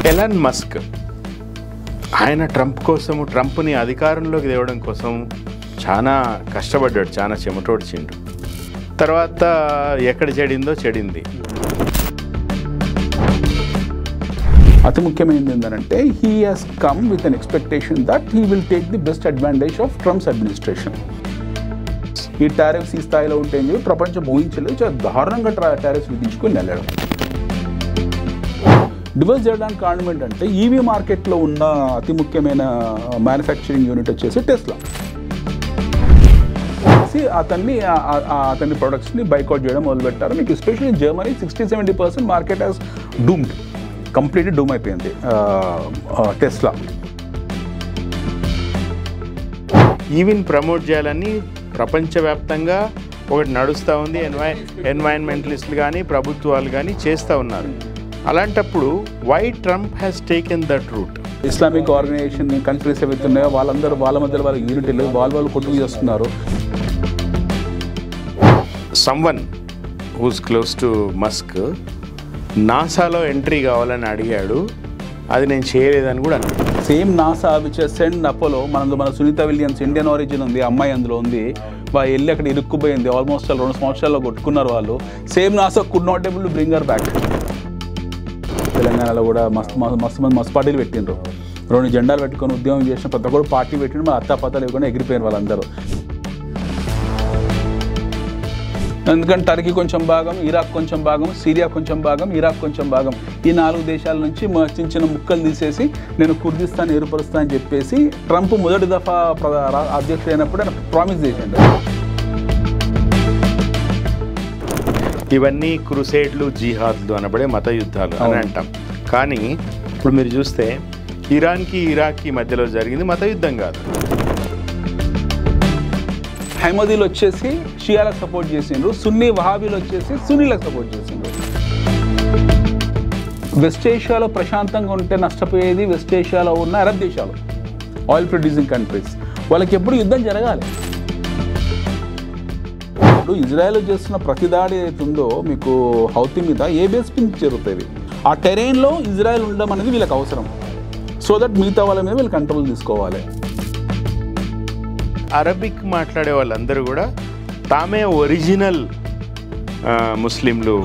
Elon Musk ఆయన ట్రంప్ని అధికారంలోకి తేవడం కోసం చాలా కష్టపడ్డాడు, చాలా చెమటోడ్చిండు. తర్వాత ఎక్కడ చెడింది. అతి ముఖ్యమైనది ఏంటంటే he has come with an expectation that he will take the best advantage of Trump's administration. ఈ టారిఫ్స్ ఈ స్థాయిలో ఉంటే ప్రపంచం ఊహించలేదు, చాలా దారుణంగా టారిఫ్స్ విధించుకొని వెళ్ళాడు. డివోర్స్ చేయడానికి కారణం ఏంటంటే ఈవీ మార్కెట్లో ఉన్న అతి ముఖ్యమైన మ్యానుఫ్యాక్చరింగ్ యూనిట్ వచ్చేసి టెస్లా. అతన్ని ప్రొడక్ట్స్ని బైకౌట్ చేయడం మొదలుపెట్టారు. మీకు especially Germany 60-70% market has doomed, completely doom అయిపోయింది టెస్లా. ఈవీని ప్రమోట్ చేయాలని ప్రపంచవ్యాప్తంగా ఒకటి నడుస్తూ ఉంది. ఎన్వైరన్మెంటలిస్టులు కానీ ప్రభుత్వాలు కానీ చేస్తూ ఉన్నారు. అలాంటప్పుడు why Trump has taken that route? Islamic organization countries ఏవైతే ఉన్నాయో వాళ్ళ మధ్యలో వాళ్ళ యూనిటీలు వాళ్ళు కొట్టుకు చేస్తున్నారు. Someone who's close to Musk నాసాలో ఎంట్రీ కావాలని అడిగాడు, అది నేను చేయలేదని కూడా అన్నాడు. Same NASA which send Apollo, మన సునీత విలియమ్స్ ఇండియన్ ఆరిజిన్ ఉంది, అమ్మాయి అందులో ఉంది, వాళ్ళు వెళ్ళి అక్కడ ఇరుక్కుపోయింది. ఆల్మోస్ట్ 2 సంవత్సరాల్లో కొట్టుకున్నారు వాళ్ళు. Same NASA could not able to bring her back. తెలంగాణలో కూడా మస్తు పార్టీలు పెట్టిండ్రు, 2 జెండాలు పెట్టుకొని ఉద్యమం చేసిన ప్రతి ఒక్కరు పార్టీ పెట్టిండు. మన అత్తాపత్తాలు ఇవ్వకుండా ఎగిరిపోయిన వాళ్ళందరూ. ఎందుకంటే టర్కీ కొంచెం భాగం, ఇరాక్ కొంచెం భాగం, సిరియా కొంచెం భాగం, ఇరాక్ కొంచెం భాగం, ఈ 4 దేశాల నుంచి చిన్న ముక్కలు తీసేసి నేను కుర్దిస్తాన్ ఏర్పరుస్తా అని చెప్పేసి ట్రంప్ మొదటి దఫా అధ్యక్షుడు అయినప్పుడు ఆయన ప్రామిస్ చేసిండు. ఇవన్నీ క్రుసేడ్లు, జిహాద్లు అనబడే మత యుద్ధాలు అని అంటాం. కానీ ఇప్పుడు మీరు చూస్తే ఇరాన్కి ఇరాక్కి మధ్యలో జరిగింది మత యుద్ధం కాదు. హైమదీలు వచ్చేసి షియాలకు సపోర్ట్ చేసిండ్రు, సున్నీ వహాబీలు వచ్చేసి సున్నీలకు సపోర్ట్ చేసిండ్రు. వెస్ట్ ఏషియాలో ప్రశాంతంగా ఉంటే నష్టపోయేది వెస్ట్ ఏషియాలో ఉన్న అరబ్ దేశాలు, ఆయిల్ ప్రొడ్యూసింగ్ కంట్రీస్. వాళ్ళకి ఎప్పుడు యుద్ధం జరగాలి. ఇప్పుడు ఇజ్రాయెల్ చేస్తున్న ప్రతి దాడి అవుతుందో మీకు హౌతీ మీద ఏ బేస్ మీద జరుగుతుంది. ఆ టెరైన్లో ఇజ్రాయెల్ ఉండడం అనేది వీళ్ళకి అవసరం, సో దట్ మిగతా వాళ్ళ మీద వీళ్ళు కంట్రోల్ తీసుకోవాలి. అరబిక్ మాట్లాడే వాళ్ళందరూ కూడా తామే ఒరిజినల్ ముస్లింలు.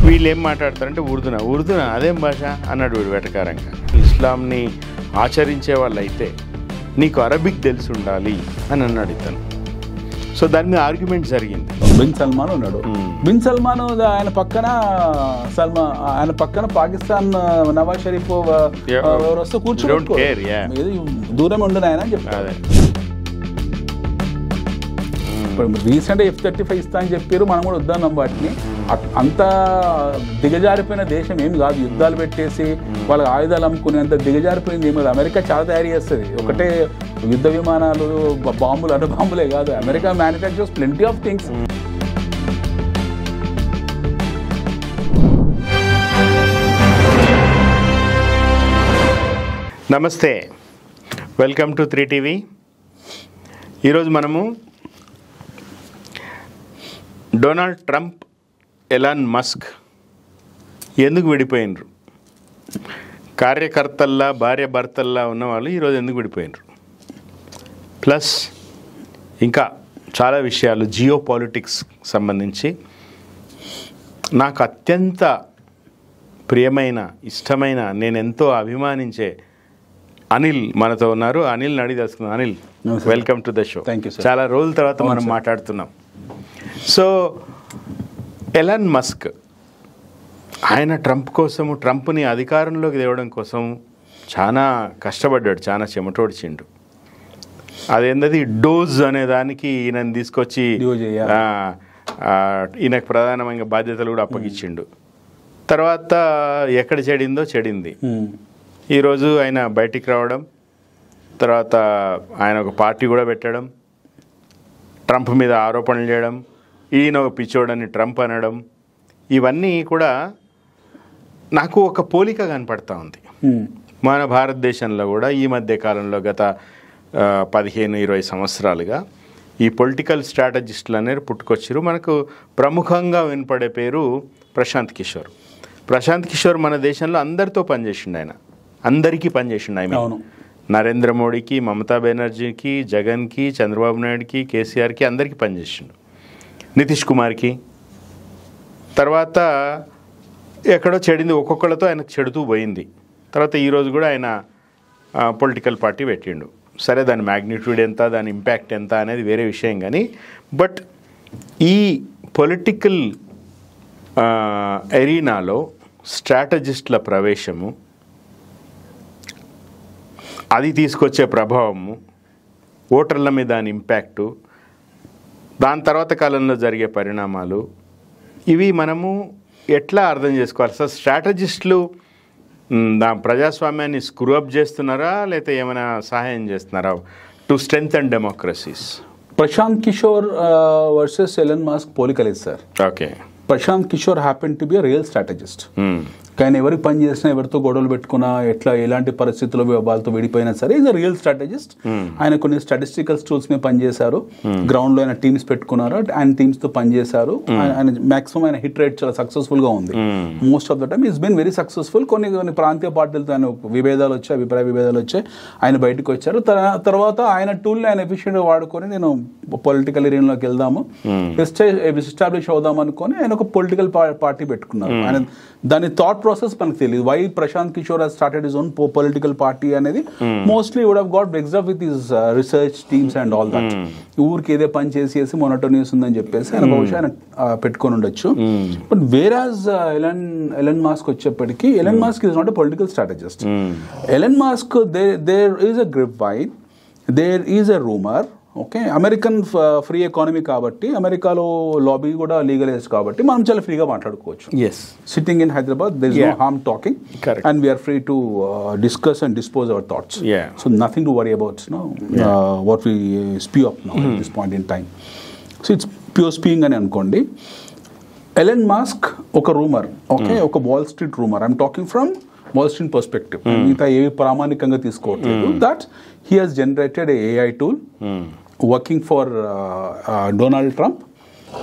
వీళ్ళు ఏం మాట్లాడతారంటే ఉర్దూనా అదేం భాష అన్నాడు వీడు వెటకారంగా. ఇస్లాంని ఆచరించే వాళ్ళు అయితే నీకు అరబిక్ తెలిసి ఉండాలి అని అన్నాడు ఇతను. సో దాని మీద ఆర్గ్యుమెంట్ జరిగింది. బిన్ సల్మాన్ ఉన్నాడు. బిన్ సల్మాన్ ఆయన పక్కన పాకిస్తాన్ నవాజ్ షరీఫ్ వస్తే కూర్చొని దూరం ఉండను ఆయన అని చెప్పారు. ఇప్పుడు రీసెంట్ F-35 ఇస్తా అని చెప్పారు, మనం కూడా వద్దన్నాం వాటిని. అంత దిగజారిపోయిన దేశం ఏమి కాదు, యుద్ధాలు పెట్టేసి వాళ్ళకి ఆయుధాలు అమ్ముకునేంత దిగజారిపోయింది ఏమి కాదు. అమెరికా చాలా తయారు చేస్తుంది, ఒకటే యుద్ధ విమానాలు, బాంబులు, అణుబాంబులే కాదు. America manufactures plenty of things. నమస్తే, వెల్కమ్ టు 3TV. ఈరోజు మనము డొనాల్డ్ ట్రంప్, ఎలాన్ మస్క్ ఎందుకు విడిపోయినరు, కార్యకర్తల్లా భార్య భర్తల్లా ఉన్నవాళ్ళు ఈరోజు ఎందుకు విడిపోయినరు, ప్లస్ ఇంకా చాలా విషయాలు జియో పాలిటిక్స్ సంబంధించి నాకు అత్యంత ప్రియమైన, ఇష్టమైన, నేను ఎంతో అభిమానించే అనిల్ మనతో ఉన్నారు. అనిల్ని అడిగి తెలుసుకుందాం. Anil, welcome to the show. Thank you sir. చాలా రోజుల తర్వాత మనం మాట్లాడుతున్నాం. సో ఎలాన్ మస్క్ ఆయన ట్రంప్ని అధికారంలోకి తేవడం కోసం చాలా కష్టపడ్డాడు, చాలా చెమటోడ్చిండు. అదేంటది డోజ్ అనే దానికి ఈయనని తీసుకొచ్చి ఈయనకు ప్రధానమైన బాధ్యతలు కూడా అప్పగించిండు. తర్వాత ఎక్కడ చెడింది. ఈరోజు ఆయన బయటికి రావడం, తర్వాత ఆయన ఒక పార్టీ కూడా పెట్టడం, ట్రంప్ మీద ఆరోపణలు చేయడం, ఈయన ఒక పిచ్చోడని ట్రంప్ అనడం, ఇవన్నీ కూడా నాకు ఒక పోలిక కనపడతా ఉంది. మన భారతదేశంలో కూడా ఈ మధ్య కాలంలో గత 15-20 సంవత్సరాలుగా ఈ పొలిటికల్ స్ట్రాటజిస్టులు అనేది పుట్టుకొచ్చారు. మనకు ప్రముఖంగా వినపడే పేరు ప్రశాంత్ కిషోర్. ప్రశాంత్ కిషోర్ మన దేశంలో అందరితో పనిచేసిండు, ఆయన అందరికీ పనిచేసిండు. ఆయన నరేంద్ర మోడీకి, మమతా బెనర్జీకి, జగన్కి, చంద్రబాబు నాయుడుకి, కేసీఆర్కి అందరికీ పనిచేసిండు, నితీష్ కుమార్కి. తర్వాత ఎక్కడో చెడింది, ఒక్కొక్కళ్ళతో ఆయనకు చెడుతూ పోయింది. తర్వాత ఈరోజు కూడా ఆయన పొలిటికల్ పార్టీ పెట్టిండు. సరే, దాని మ్యాగ్నిట్యూడ్ ఎంత, దాని ఇంపాక్ట్ ఎంత అనేది వేరే విషయం. కానీ బట్ ఈ పొలిటికల్ ఎరీనాలో స్ట్రాటజిస్టుల ప్రవేశము, అది తీసుకొచ్చే ప్రభావము, ఓటర్ల మీద దాని ఇంపాక్టు, దాని తర్వాత కాలంలో జరిగే పరిణామాలు, ఇవి మనము ఎట్లా అర్థం చేసుకోవాలి? సార్, స్ట్రాటజిస్టులు ప్రజాస్వామ్యాన్ని స్క్రూఅప్ చేస్తున్నారా, లేకపోతే ఏమైనా సహాయం చేస్తున్నారా to strengthen democracies? Prashant Kishor versus Elon Musk పోలికలేదు sir. Okay. Prashant Kishor happen to be a real strategist. కానీ ఎవరికి పని చేసినా, ఎవరితో గొడవలు పెట్టుకున్నా, ఎలాంటి పరిస్థితుల్లో వాళ్ళతో విడిపోయినా సరే, ఈజ్ అ రియల్ స్ట్రాటజిస్ట్. ఆయన కొన్ని స్టాటిస్టికల్ టూల్స్ మీద పనిచేశారు, గ్రౌండ్ లో ఆయన టీమ్స్ పెట్టుకున్నారు, ఆయన టీమ్స్ తో పనిచేశారు. ఆయన మాక్సిమం ఆయన హిట్ రేట్ చాలా సక్సెస్ఫుల్ గా ఉంది. Most of the time is been very successful. కొన్ని ప్రాంతీయ పార్టీలతో ఆయన విభేదాలు వచ్చాయి, అభిప్రాయ విభేదాలు వచ్చాయి, ఆయన బయటకు వచ్చారు. తర్వాత ఆయన టూల్ ఆయన ఎఫిషియెంట్ గా వాడుకొని, నేను పొలిటికల్ ఏరియాలోకి వెళ్దాము, ఎస్టాబ్లిష్ అవుదాం అనుకొని ఆయన ఒక పొలిటికల్ పార్టీ పెట్టుకున్నారు. ఆయన దాని థాట్ ప్రాసెస్ మనకు తెలియదు. Why Prashant Kishor has started his own political party అనేది mostly would have got breaks up with his research teams and all that. ఊరికి ఏదే పని చేసి మొనటోనియస్ ఉందని చెప్పేసి ఆయన బహుశా ఆయన పెట్టుకొని ఉండొచ్చు. బట్ వేరాజ్ ఎలన్ మాస్క్ వచ్చేప్పటికీ, Elon Musk is not a political strategist. Elon Musk there is a grip wide, there is a rumour. Okay, American free economy కాబట్టి, అమెరికాలో లాబీ కూడా లీగలైజ్ కాబట్టి మనం చాలా ఫ్రీగా మాట్లాడుకోవచ్చు. Sitting in Hyderabad, there is no harm talking, and we are free to discuss and dispose our thoughts. So nothing to worry about what we speak up now at this point in time. So it's pure speaking అని అనుకోండి. Elon Musk ఒక rumour, okay, ఒక Wall Street rumour. I'm talking from Wall Street perspective, మిగతా ఏవి ప్రామాణికంగా తీసుకోవట్లేదు. That he has generated AI tool working for Donald Trump.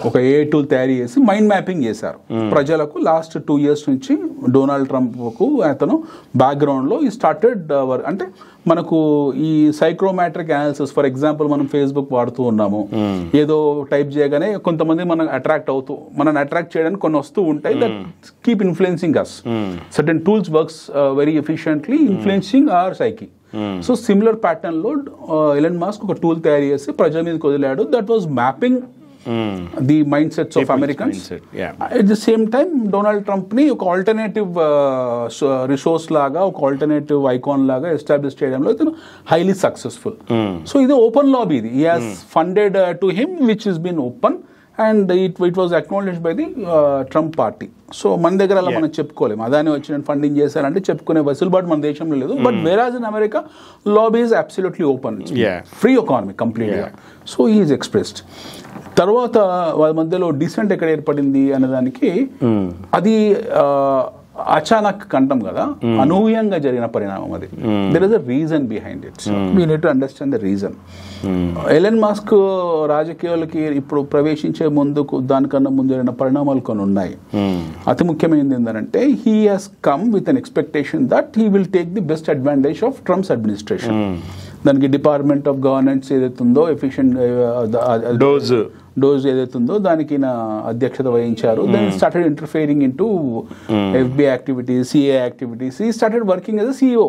ఒక AI tool తయారు చేసి మైండ్ మ్యాపింగ్ చేశారు ప్రజలకు. లాస్ట్ 2 years నుంచి డొనాల్డ్ ట్రంప్కు అతను బ్యాక్గ్రౌండ్లో ఈ స్టార్టెడ్ అంటే మనకు ఈ సైక్రోమాట్రిక్ అనాలిసిస్, ఫర్ ఎగ్జాంపుల్ మనం ఫేస్బుక్ వాడుతూ ఉన్నాము, ఏదో టైప్ చేయగానే కొంతమంది మనం అట్రాక్ట్ అవుతూ, మనల్ని అట్రాక్ట్ చేయడానికి కొన్ని వస్తూ ఉంటాయి, that keep influencing us. Certain tools works very efficiently influencing our psyche. So similar pattern లో ఎలన్ మాస్క్ ఒక టూల్ తయారు చేసి ప్రజల మీదకి వదిలాడు. That was mapping the mind sets of Americans. At the same time Donald Trump ని ఒక alternative resource లాగా, ఒక ఆల్టర్నేటివ్ ఐకాన్ లాగా ఎస్టాబ్లిష్ చేయడంలో ఇతను హైలీ సక్సెస్ఫుల్. సో ఇది ఓపెన్ లాబీ. ఇది he has funded to him which is been open and it was acknowledged by the Trump party. So మన దగ్గర అలా మనం చెప్పుకోలేము, అదాని వచ్చి నేను ఫండింగ్ చేశానంటే చెప్పుకునే వెసులుబాటు మన దేశంలో లేదు. But whereas in America lobby is absolutely open, free economy కంప్లీట్గా. So is expressed. తర్వాత వాళ్ళ మధ్యలో డిసెంట్ ఎక్కడ ఏర్పడింది అనేదానికి, అది అచానక్ కంటం కదా, అనూహ్యంగా జరిగిన పరిణామం అది. There is a reason behind it. We need to understand the reason. Elon Musk రాజకీయాలకి ఇప్పుడు ప్రవేశించే ముందుకు, దానికన్నా ముందు జరిగిన పరిణామాలు కొన్ని ఉన్నాయి. అతి ముఖ్యమైనది ఏంటంటే, he has come with an expectation that he will take the best advantage of Trump's administration. దానికి డిపార్ట్మెంట్ ఆఫ్ గవర్నెన్స్ ఏదైతుందో, ఎఫిషియెంట్ డోజ్ ఏదైతుందో దానికి నా అధ్యక్షత వహించారు. Then started interfering in to FBI activities, CA activities. ఈ స్టార్టెడ్ వర్కింగ్ యాజ్ CEO.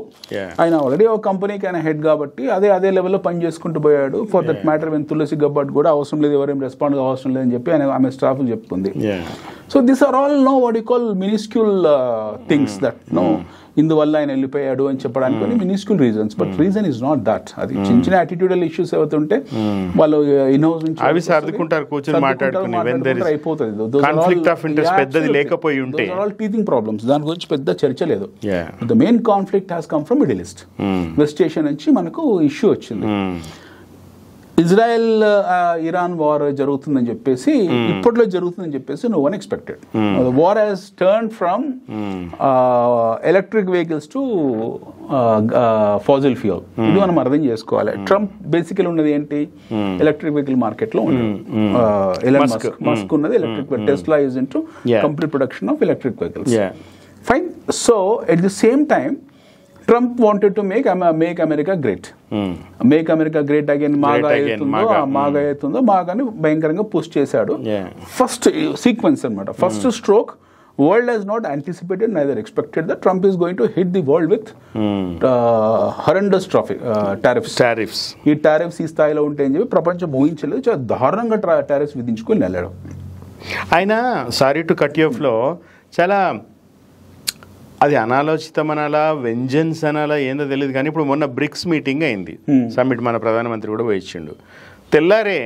ఆయన already ఒక కంపెనీకి ఆయన హెడ్ కాబట్టి అదే లెవెల్లో పని చేసుకుంటూ పోయాడు. ఫర్ దట్ మ్యాటర్ వెన్ తులసి గబ్బట్ కూడా అవసరం లేదు, ఎవరేం రెస్పాండ్ అవసరం లేదని చెప్పి ఆమె స్టాఫ్ చెప్తుంది. So this are all what you call minuscule things that ఇందువల్ల ఆయన వెళ్ళిపోయాడు అని చెప్పడానికి minuscule reasons. But reason is not that. అది చిన్న చిన్న యాటిట్యూడల్ ఇష్యూస్ ఏవైతుంటే వాళ్ళు ఇన్హౌస్ నుంచి టీచింగ్ ప్రాబ్లమ్స్, దాని గురించి పెద్ద చర్చ లేదు. The main conflict has come from middle east. West Asia నుంచి మనకు ఇష్యూ వచ్చింది. ఇజ్రాయెల్ ఇరాన్ వార్ జరుగుతుందని చెప్పేసి, ఇప్పట్లో జరుగుతుందని చెప్పేసి no one expected. War has turn from electric vehicles to fossil fuel. ఇది మనం అర్థం చేసుకోవాలి. ట్రంప్ బేసికల్ ఉన్నది ఏంటి, ఎలక్ట్రిక్ వెహికల్ మార్కెట్ లో ఎలన్ మస్క్ ఉన్నది electric. Tesla is into complete production of electric vehicles. Fine. So at the same time, Trump wanted to make America great. Make America great again. మాగా అవుతుందో మాగాని భయంకరంగా push చేశాడు. First sequence అనమాట. First stroke world has not anticipated, neither expected that Trump is going to hit the world with horrendous tariffs. ఈ tariffs ఈ స్థాయిలో ఉంటాయని చెప్పి ప్రపంచం ఊహించలేదు. చాలా దారుణంగా టారిఫ్స్ విధించుకొని వెళ్ళాడు ఆయన. Sorry to cut you flow, చాలా అది అనాలోచితం అనాలా, వెంజన్స్ అనాలా ఏందో తెలియదు. కానీ ఇప్పుడు మొన్న బ్రిక్స్ మీటింగ్ అయింది, సమ్మిట్, మన ప్రధానమంత్రి కూడా పోయిచ్చిండు. తెల్లారే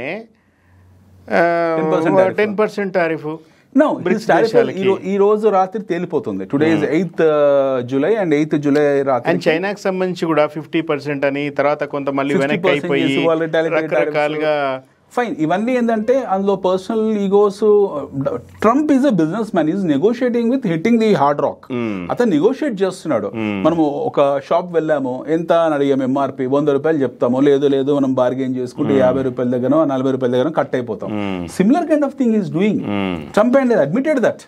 10% టారిఫ్. ఈ రోజు రాత్రి తేలిపోతుంది. Today is 8th July and 8th July రాత్రి. అండ్ చైనాకి సంబంధించి కూడా 50% అని, తర్వాత కొంత మళ్ళీ వెనక్కి అయిపోయి రకరకాలుగా. ఫైన్. ఇవన్నీ ఏంటంటే అందులో personal egos. Trump is a business man, is negotiating with hitting the hard rock. అతను నెగోషియేట్ చేస్తున్నాడు. మనము ఒక షాప్ వెళ్ళాము, ఎంత అని అడిగాము, ఎంఆర్పి ₹100 చెప్తాము, లేదు మనం బార్గెన్ చేసుకుంటే ₹50 దగ్గర ₹40 దగ్గర కట్ అయిపోతాం. Similar kind of thing is doing Trump and admitted that.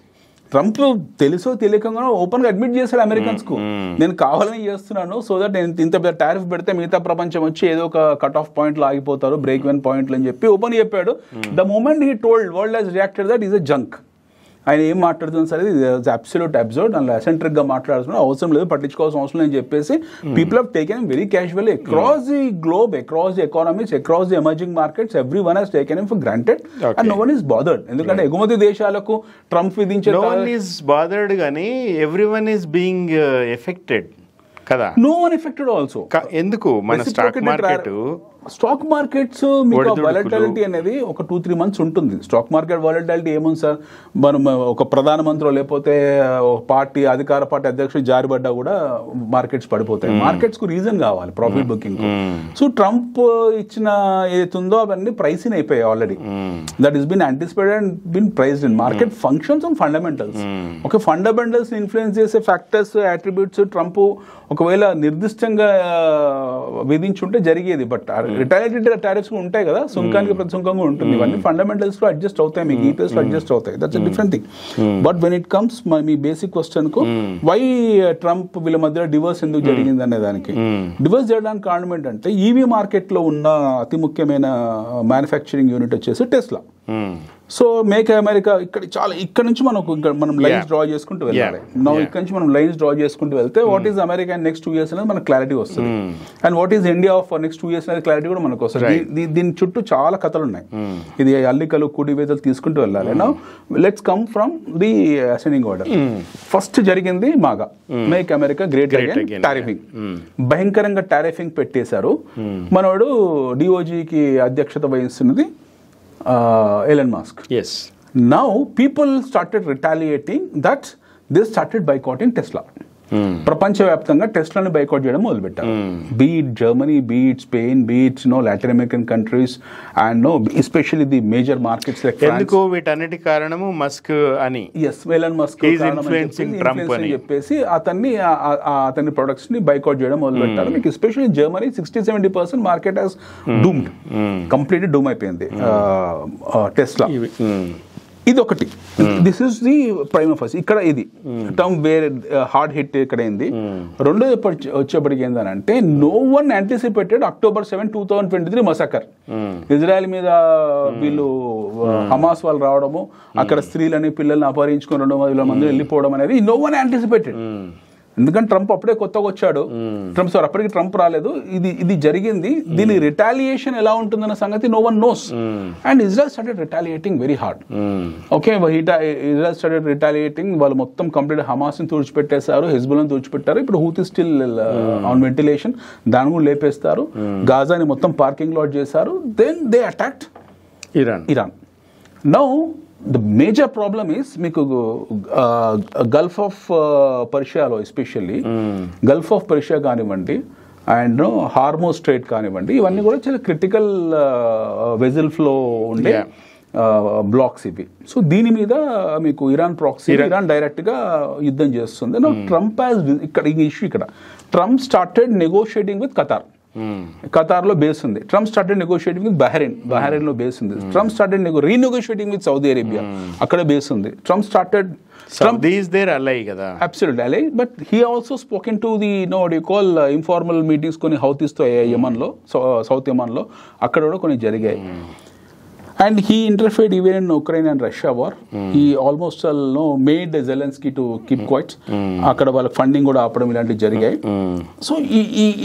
Trump తెలుసో తెలియకుండా ఓపెన్ గా అడ్మిట్ చేశాడు అమెరికన్స్ కు, నేను కావాలని చేస్తున్నాను, సో దట్ నేను ఇంత పెద్ద టారిఫ్ పెడితే మిగతా ప్రపంచం వచ్చి ఏదో ఒక కట్ ఆఫ్ పాయింట్ లో ఆగిపోతారు, బ్రేక్ ఈవెన్ పాయింట్లు అని చెప్పి ఓపెన్ చెప్పాడు. The moment he told world has reacted that is a junk. ఆయన ఏం మాట్లాడుతుంది సరే, ఇది అబ్సల్యూట్ అబ్సర్డ్, అందులో అసెంట్రిక్ గా మాట్లాడుతున్నాడు, అవసరం లేదు, పట్టించుకోవాల్సిన అవసరం లేదని చెప్పేసి people have taken very casually across the globe, across the economies, across the emerging markets. Every one has taken him for granted and no one is bothered. ఎందుకంటే ఎగుమతి దేశాలకు ట్రంప్ విధించే నో వన్ ఈస్ బాదర్డ్ గానీ every one is being affected కదా. No one affected also. ఎందుకు మన stock markets మీకు volatility అనేది ఒక 2-3 months ఉంటుంది. స్టాక్ మార్కెట్ వాలటిలిటీ ఏముంది సార్, మనం ఒక ప్రధానమంత్రి లేకపోతే ఒక పార్టీ అధికార పార్టీ అధ్యక్షుడు జారిపడ్డా కూడా మార్కెట్స్ పడిపోతాయి. మార్కెట్స్ కు రీజన్ కావాలి ప్రాఫిట్ బుకింగ్. సో ట్రంప్ ఇచ్చిన ఏదైతుందో అవన్నీ ప్రైసింగ్ అయిపోయాయి already. That is been anticipated and been priced in. Market functions on fundamentals. ఒక ఫండమెంటల్స్ ఇన్ఫ్లుయెన్స్ చేసే ఫ్యాక్టర్స్, అట్రిబ్యూట్స్ ట్రంప్ ఒకవేళ నిర్దిష్టంగా విధించుంటే జరిగేది. బట్ రిటాలియేటెడ్ టారిఫ్స్ ఉంటాయి కదా, సుంకానికి ప్రతి సుంకంగా ఉంటుంది. ఇవన్నీ ఫండమెంటల్స్ లో అడ్జస్ట్ అవుతాయి, మీకు ఈపీఎస్ లో అడ్జస్ట్ అవుతాయి. That's different thing. But when it comes me basic question కు, వై ట్రంప్ వీళ్ళ మధ్య డివోర్స్ ఎందుకు జరిగింది అనే దానికి, డివోర్స్ చేయడానికి కారణం ఏంటంటే ఈవీ మార్కెట్ లో ఉన్న అతి ముఖ్యమైన మ్యానుఫ్యాక్చరింగ్ యూనిట్ వచ్చేసి టెస్లా. సో మేక్ అమెరికా ఇక్కడ నుంచి మనం లైన్స్ డ్రా చేసుకుంటూ వెళ్ళాలి. ఇక్కడ నుంచి మనం లైన్స్ డ్రా చేసుకుంటూ వెళ్తే what is America next 2 years అనేది మనకు క్లారిటీ వస్తుంది. And what is India for next 2 years అనేది క్లారిటీ కూడా మనకు వస్తుంది. దీని చుట్టూ చాలా కథలు ఉన్నాయి. ఇది అల్లికలు కూడివేతలు తీసుకుంటూ వెళ్ళాలి. Now let's come from the ascending order. First జరిగింది మాగా, మేక్ అమెరికా గ్రేట్ అగైన్ టారిఫింగ్. భయంకరంగా టారిఫింగ్ పెట్టేశారు. మనోడు డిఓజికి అధ్యక్షత వహిస్తున్నది Elon Musk. Yes. Now people started retaliating that they started boycotting Tesla. ప్రపంచవ్యాప్తంగా టెస్లాని బైకాట్ చేయడం మొదలుపెట్టారు. Beat Germany, beat Spain, beat Latin American countries and especially the major markets like France. ఎందుకు వీటన్నిటి కారణము మస్క్ అని. ఎస్, ఎలన్ మస్క్ అని చెప్పేసి అతని ప్రొడక్ట్స్ ని బైకాట్ చేయడం మొదలుపెట్టారు. మీకు especially Germany 60-70% market has doomed, completely doom అయిపోయింది టెస్లా. ఇది ఒకటి. This is the prime of ఇక్కడ ఇది టర్మ్ వేరే హార్డ్ హిట్ ఇక్కడ అయింది. రెండోది వచ్చేప్పటికి ఏంటంటే no one anticipated October 7, 2023 massacre. Israel మీద వీళ్ళు హమాస్ వాళ్ళు రావడము, అక్కడ స్త్రీలని పిల్లల్ని అపహరించుకొని 200 మంది వెళ్ళిపోవడం అనేది నో వన్ యాంటిసిపేటెడ్. ఎందుకంటే ట్రంప్ అప్పుడే కొత్తగా వచ్చాడు. అప్పటికి ట్రంప్ రాలేదు. ఇది జరిగింది. దీని రిటాలియేషన్ ఎలా ఉంటుందన్న సంగతి no one knows. And Israel started retaliating very hard. Okay, Israel started retaliating. వాళ్ళు మొత్తం కంప్లీట్ హమాస్ ని తుడిచిపెట్టేశారు, హెజ్బుల్లాని తుడిచిపెట్టారు. ఇప్పుడు హూతీ స్టిల్ ఆన్ వెంటిలేషన్, దాన్ని కూడా లేపేస్తారు. గాజాని మొత్తం పార్కింగ్ లాట్ చేశారు. Then they attacked Iran. Now the major problem is మీకు గల్ఫ్ ఆఫ్ పర్షియాలో ఎస్పెషల్లీ గల్ఫ్ ఆఫ్ పర్షియా కానివ్వండి అండ్ హార్మోజ్ స్ట్రైట్ కానివ్వండి, ఇవన్నీ కూడా చాలా క్రిటికల్ వెజిల్ ఫ్లో ఉండే బ్లాక్స్ ఇవి. సో దీని మీద మీకు ఇరాన్ ప్రాక్సీ, ఇరాన్ డైరెక్ట్ గా యుద్ధం చేస్తుంది. ట్రంప్ ఇక్కడ ఈ ఇష్యూ, ఇక్కడ Trump started negotiating with Qatar. ఖతార్లో బేస్ ఉంది. ట్రంప్ స్టార్టెడ్ నెగోషియేటింగ్ విత్ బహ్రెయిన్లో బేస్ ఉంది. Trump started renegotiating with Saudi Arabia, అక్కడ బేస్ ఉంది. Trump started Saudi is their ally కదా. Absolutely ally, but he also spoken to the what do you call informal meetings కొన్ని హౌతీస్తో యమన్లో, south యమన్లో అక్కడ కూడా కొన్ని జరిగాయి. And he interfered even in Ukraine and Russia war. He almost made Zelensky to keep quiet. అక్కడ వాళ్ళ funding కూడా ఆపడం ఇలాంటివి జరిగాయి. సో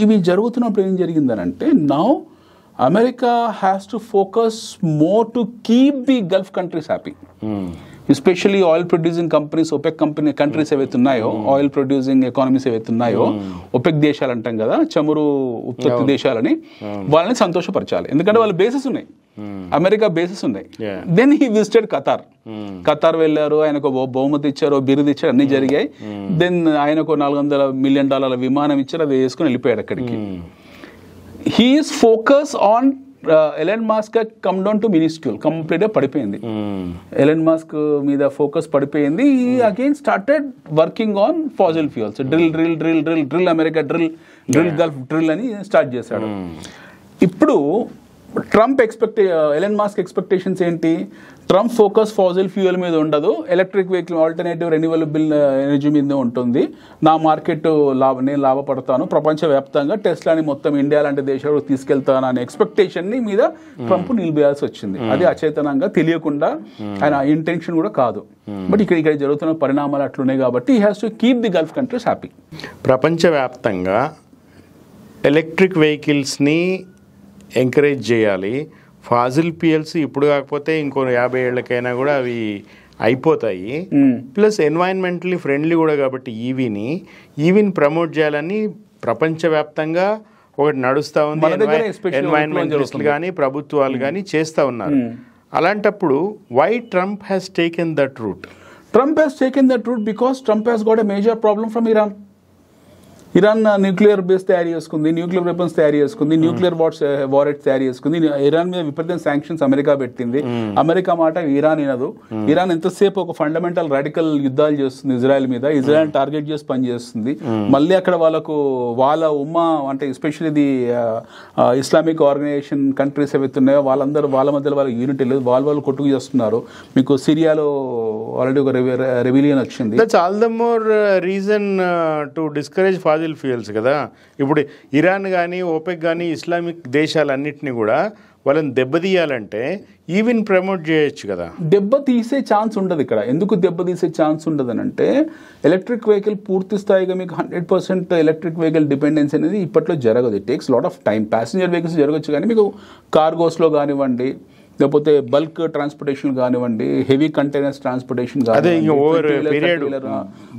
ఇవి జరుగుతున్నప్పుడు ఏం జరిగిందనంటే, now America has to focus more to keep the Gulf countries happy. Especially oil producing companies, OPEC countries ఏవైతే ఉన్నాయో, ఆయిల్ ప్రొడ్యూసింగ్ ఎకానమీస్ ఏవైతే ఉన్నాయో, ఒపెక్ దేశాలు అంటాం కదా, చమురు ఉత్పత్తి దేశాలని, వాళ్ళని సంతోషపరచాలి. ఎందుకంటే వాళ్ళ బేసెస్ ఉన్నాయి, అమెరికా బేసెస్ ఉన్నాయి. దెన్ హీ విజిటెడ్ ఖతార్ వెళ్ళారు, ఆయనకు బహుమతి ఇచ్చారు, బిరుదు ఇచ్చారు, అన్ని జరిగాయి. దెన్ ఆయనకు $400 మిలియన్ విమానం ఇచ్చారు, అది వేసుకుని వెళ్ళిపోయాడు అక్కడికి. He is focus on Elon Musk come down to minuscule, కంప్లీట్గా పడిపోయింది. ఎలన్ మాస్క్ మీద ఫోకస్ పడిపోయింది. Again started working on fossil fuels, drill America, drill Gulf drill అని స్టార్ట్ చేశాడు. ఇప్పుడు ట్రంప్ ఎలన్ మాస్క్ ఎక్స్పెక్టేషన్స్ ఏంటి? ట్రంప్ ఫోకస్ ఫాసిల్ ఫ్యూయల్ మీద ఉండదు, electric vehicle, alternative renewable energy మీద ఉంటుంది. నా మార్కెట్ నేను లాభపడతాను, ప్రపంచవ్యాప్తంగా టెస్లాని మొత్తం ఇండియా లాంటి దేశాలు తీసుకెళ్తాను అనే ఎక్స్పెక్టేషన్ని మీద ట్రంప్ నిలిపేయాల్సి వచ్చింది. అది అచేతనంగా, తెలియకుండా, ఆయన ఇంటెన్షన్ కూడా కాదు. బట్ ఇక్కడ జరుగుతున్న పరిణామాలు అట్లున్నాయి కాబట్టి he has to keep the Gulf countries happy. ప్రపంచవ్యాప్తంగా ఎలక్ట్రిక్ వెహికల్స్ని ఎంకరేజ్ చేయాలి. ఫాజిల్ ఫ్యూయల్స్ ఇప్పుడు కాకపోతే ఇంకో 50 ఏళ్ళకైనా కూడా అవి అయిపోతాయి. ప్లస్ ఎన్వైరన్మెంటలీ ఫ్రెండ్లీ కూడా కాబట్టి ఈవీని ప్రమోట్ చేయాలని ప్రపంచవ్యాప్తంగా ఒకటి నడుస్తూ ఉంది. ఎన్వైరన్మెంటలిస్టులు కానీ ప్రభుత్వాలు కానీ చేస్తూ ఉన్నారు. అలాంటప్పుడు why Trump has taken that route? Trump has taken that route because Trump has got a major problem from Iran. Iran nuclear base తయారు చేసుకుంది, న్యూక్లియర్ వెపన్స్ తయారు చేసుకుంది, న్యూక్లియర్ వారెట్స్ తయారు చేసుకుంది. ఇరాన్ మీద విపరీతమైన శాంక్షన్స్ అమెరికా పెట్టింది. అమెరికా మాట ఇరాన్ వినదు. ఇరాన్ ఎంతసేపు ఒక ఫండమెంటల్ రాడికల్ యుద్ధాలు చేస్తుంది ఇజ్రాయెల్ మీద, ఇజ్రాయెల్ టార్గెట్ చేసి పనిచేస్తుంది. మళ్ళీ అక్కడ వాళ్ళ ఉమ్మా అంటే especially the Islamic organization countries ఏవైతే ఉన్నాయో వాళ్ళ మధ్యలో వాళ్ళ యూనిటీ లేదు, వాళ్ళు కొట్టుకు చేస్తున్నారు. మీకు సిరియాలో ఆల్రెడీ ఒక రెవిలియన్ వచ్చింది. That's all the more reason to discourage fossil fuels కదా. ఇప్పుడు ఇరాన్ కానీ, ఓపెక్ కానీ, ఇస్లామిక్ దేశాలన్నింటినీ కూడా వాళ్ళని దెబ్బతీయాలంటే ఈవెన్ ప్రమోట్ చేయొచ్చు కదా. దెబ్బతీసే ఛాన్స్ ఉండదు ఇక్కడ. ఎందుకు దెబ్బతీసే ఛాన్స్ ఉండదు అంటే, ఎలక్ట్రిక్ వెహికల్ పూర్తి స్థాయిగా మీకు 100% ఎలక్ట్రిక్ వెహికల్ డిపెండెన్స్ అనేది ఇప్పట్లో జరగదు. It takes lot of time. Passenger vehicles జరగచ్చు కానీ మీకు కార్గోస్లో కానివ్వండి, లేకపోతే బల్క్ ట్రాన్స్పోర్టేషన్ కానివ్వండి, హెవీ కంటైనర్స్ ట్రాన్స్పోర్టేషన్